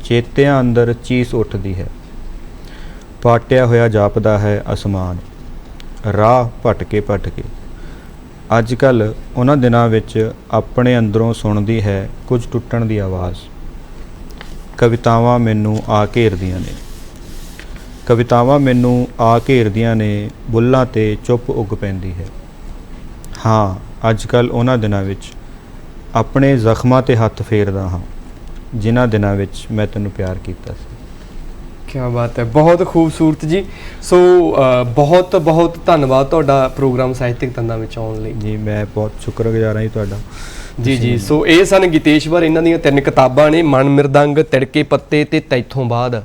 ਚੇਤਿਆਂ ਅੰਦਰ ਚੀਸ ਉੱਠਦੀ ਹੈ। ਪਾਟਿਆ ਹੋਇਆ ਜਾਪਦਾ ਹੈ ਅਸਮਾਨ, ਰਾਹ ਭਟਕੇ ਭਟਕੇ। ਅੱਜ ਕੱਲ੍ਹ ਉਹਨਾਂ ਦਿਨਾਂ ਵਿੱਚ ਆਪਣੇ ਅੰਦਰੋਂ ਸੁਣਦੀ ਹੈ ਕੁਝ ਟੁੱਟਣ ਦੀ ਆਵਾਜ਼। ਕਵਿਤਾਵਾਂ ਮੈਨੂੰ ਆ ਘੇਰਦੀਆਂ ਨੇ, ਕਵਿਤਾਵਾਂ ਮੈਨੂੰ ਆ ਘੇਰਦੀਆਂ ਨੇ, ਬੁੱਲ੍ਹਾਂ 'ਤੇ ਚੁੱਪ ਉੱਗ ਪੈਂਦੀ ਹੈ। ਹਾਂ, ਅੱਜ ਕੱਲ੍ਹ ਉਹਨਾਂ ਦਿਨਾਂ ਵਿੱਚ ਆਪਣੇ ਜ਼ਖਮਾਂ 'ਤੇ ਹੱਥ ਫੇਰਦਾ ਹਾਂ, ਜਿਨ੍ਹਾਂ ਦਿਨਾਂ ਵਿੱਚ ਮੈਂ ਤੈਨੂੰ ਪਿਆਰ ਕੀਤਾ ਸੀ। ਕੀ ਬਾਤ ਹੈ, ਬਹੁਤ ਖੂਬਸੂਰਤ ਜੀ। ਸੋ ਬਹੁਤ ਬਹੁਤ ਧੰਨਵਾਦ ਤੁਹਾਡਾ ਪ੍ਰੋਗਰਾਮ ਸਾਹਿਤਕ ਤੰਦਾਂ ਵਿੱਚ ਆਉਣ ਲਈ ਜੀ। ਮੈਂ ਬਹੁਤ ਸ਼ੁਕਰਗੁਜ਼ਾਰ ਹਾਂ ਜੀ ਤੁਹਾਡਾ। ਜੀ। ਸੋ ਇਹ ਸਨ ਗਿਤੇਸ਼ਵਰ, ਇਹਨਾਂ ਦੀਆਂ 3 ਕਿਤਾਬਾਂ ਨੇ, ਮਨ ਮਿਰਦੰਗ, ਤਿੜਕੇ ਪੱਤੇ ਤੇ ਤੈਥੋਂ ਬਾਅਦ।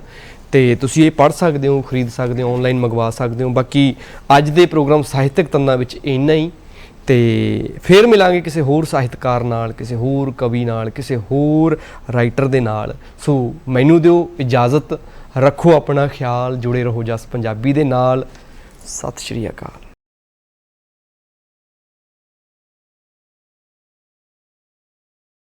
ਤੇ ਤੁਸੀਂ ਇਹ ਪੜ੍ਹ ਸਕਦੇ ਹੋ, ਖਰੀਦ ਸਕਦੇ ਹੋ, ਆਨਲਾਈਨ ਮੰਗਵਾ ਸਕਦੇ ਹੋ। ਬਾਕੀ ਅੱਜ ਦੇ ਪ੍ਰੋਗਰਾਮ ਸਾਹਿਤਕ ਤੰਦਾਂ ਵਿੱਚ ਇੰਨਾ ਹੀ, ਤੇ ਫਿਰ ਮਿਲਾਂਗੇ ਕਿਸੇ ਹੋਰ ਸਾਹਿਤਕਾਰ ਨਾਲ, ਕਿਸੇ ਹੋਰ ਕਵੀ ਨਾਲ, ਕਿਸੇ ਹੋਰ ਰਾਈਟਰ ਦੇ ਨਾਲ। ਸੋ ਮੈਨੂੰ ਦਿਓ ਇਜਾਜ਼ਤ, ਰੱਖੋ ਆਪਣਾ ਖਿਆਲ, ਜੁੜੇ ਰਹੋ ਜਸ ਪੰਜਾਬੀ ਦੇ ਨਾਲ। ਸਤਿ ਸ਼੍ਰੀ ਅਕਾਲ।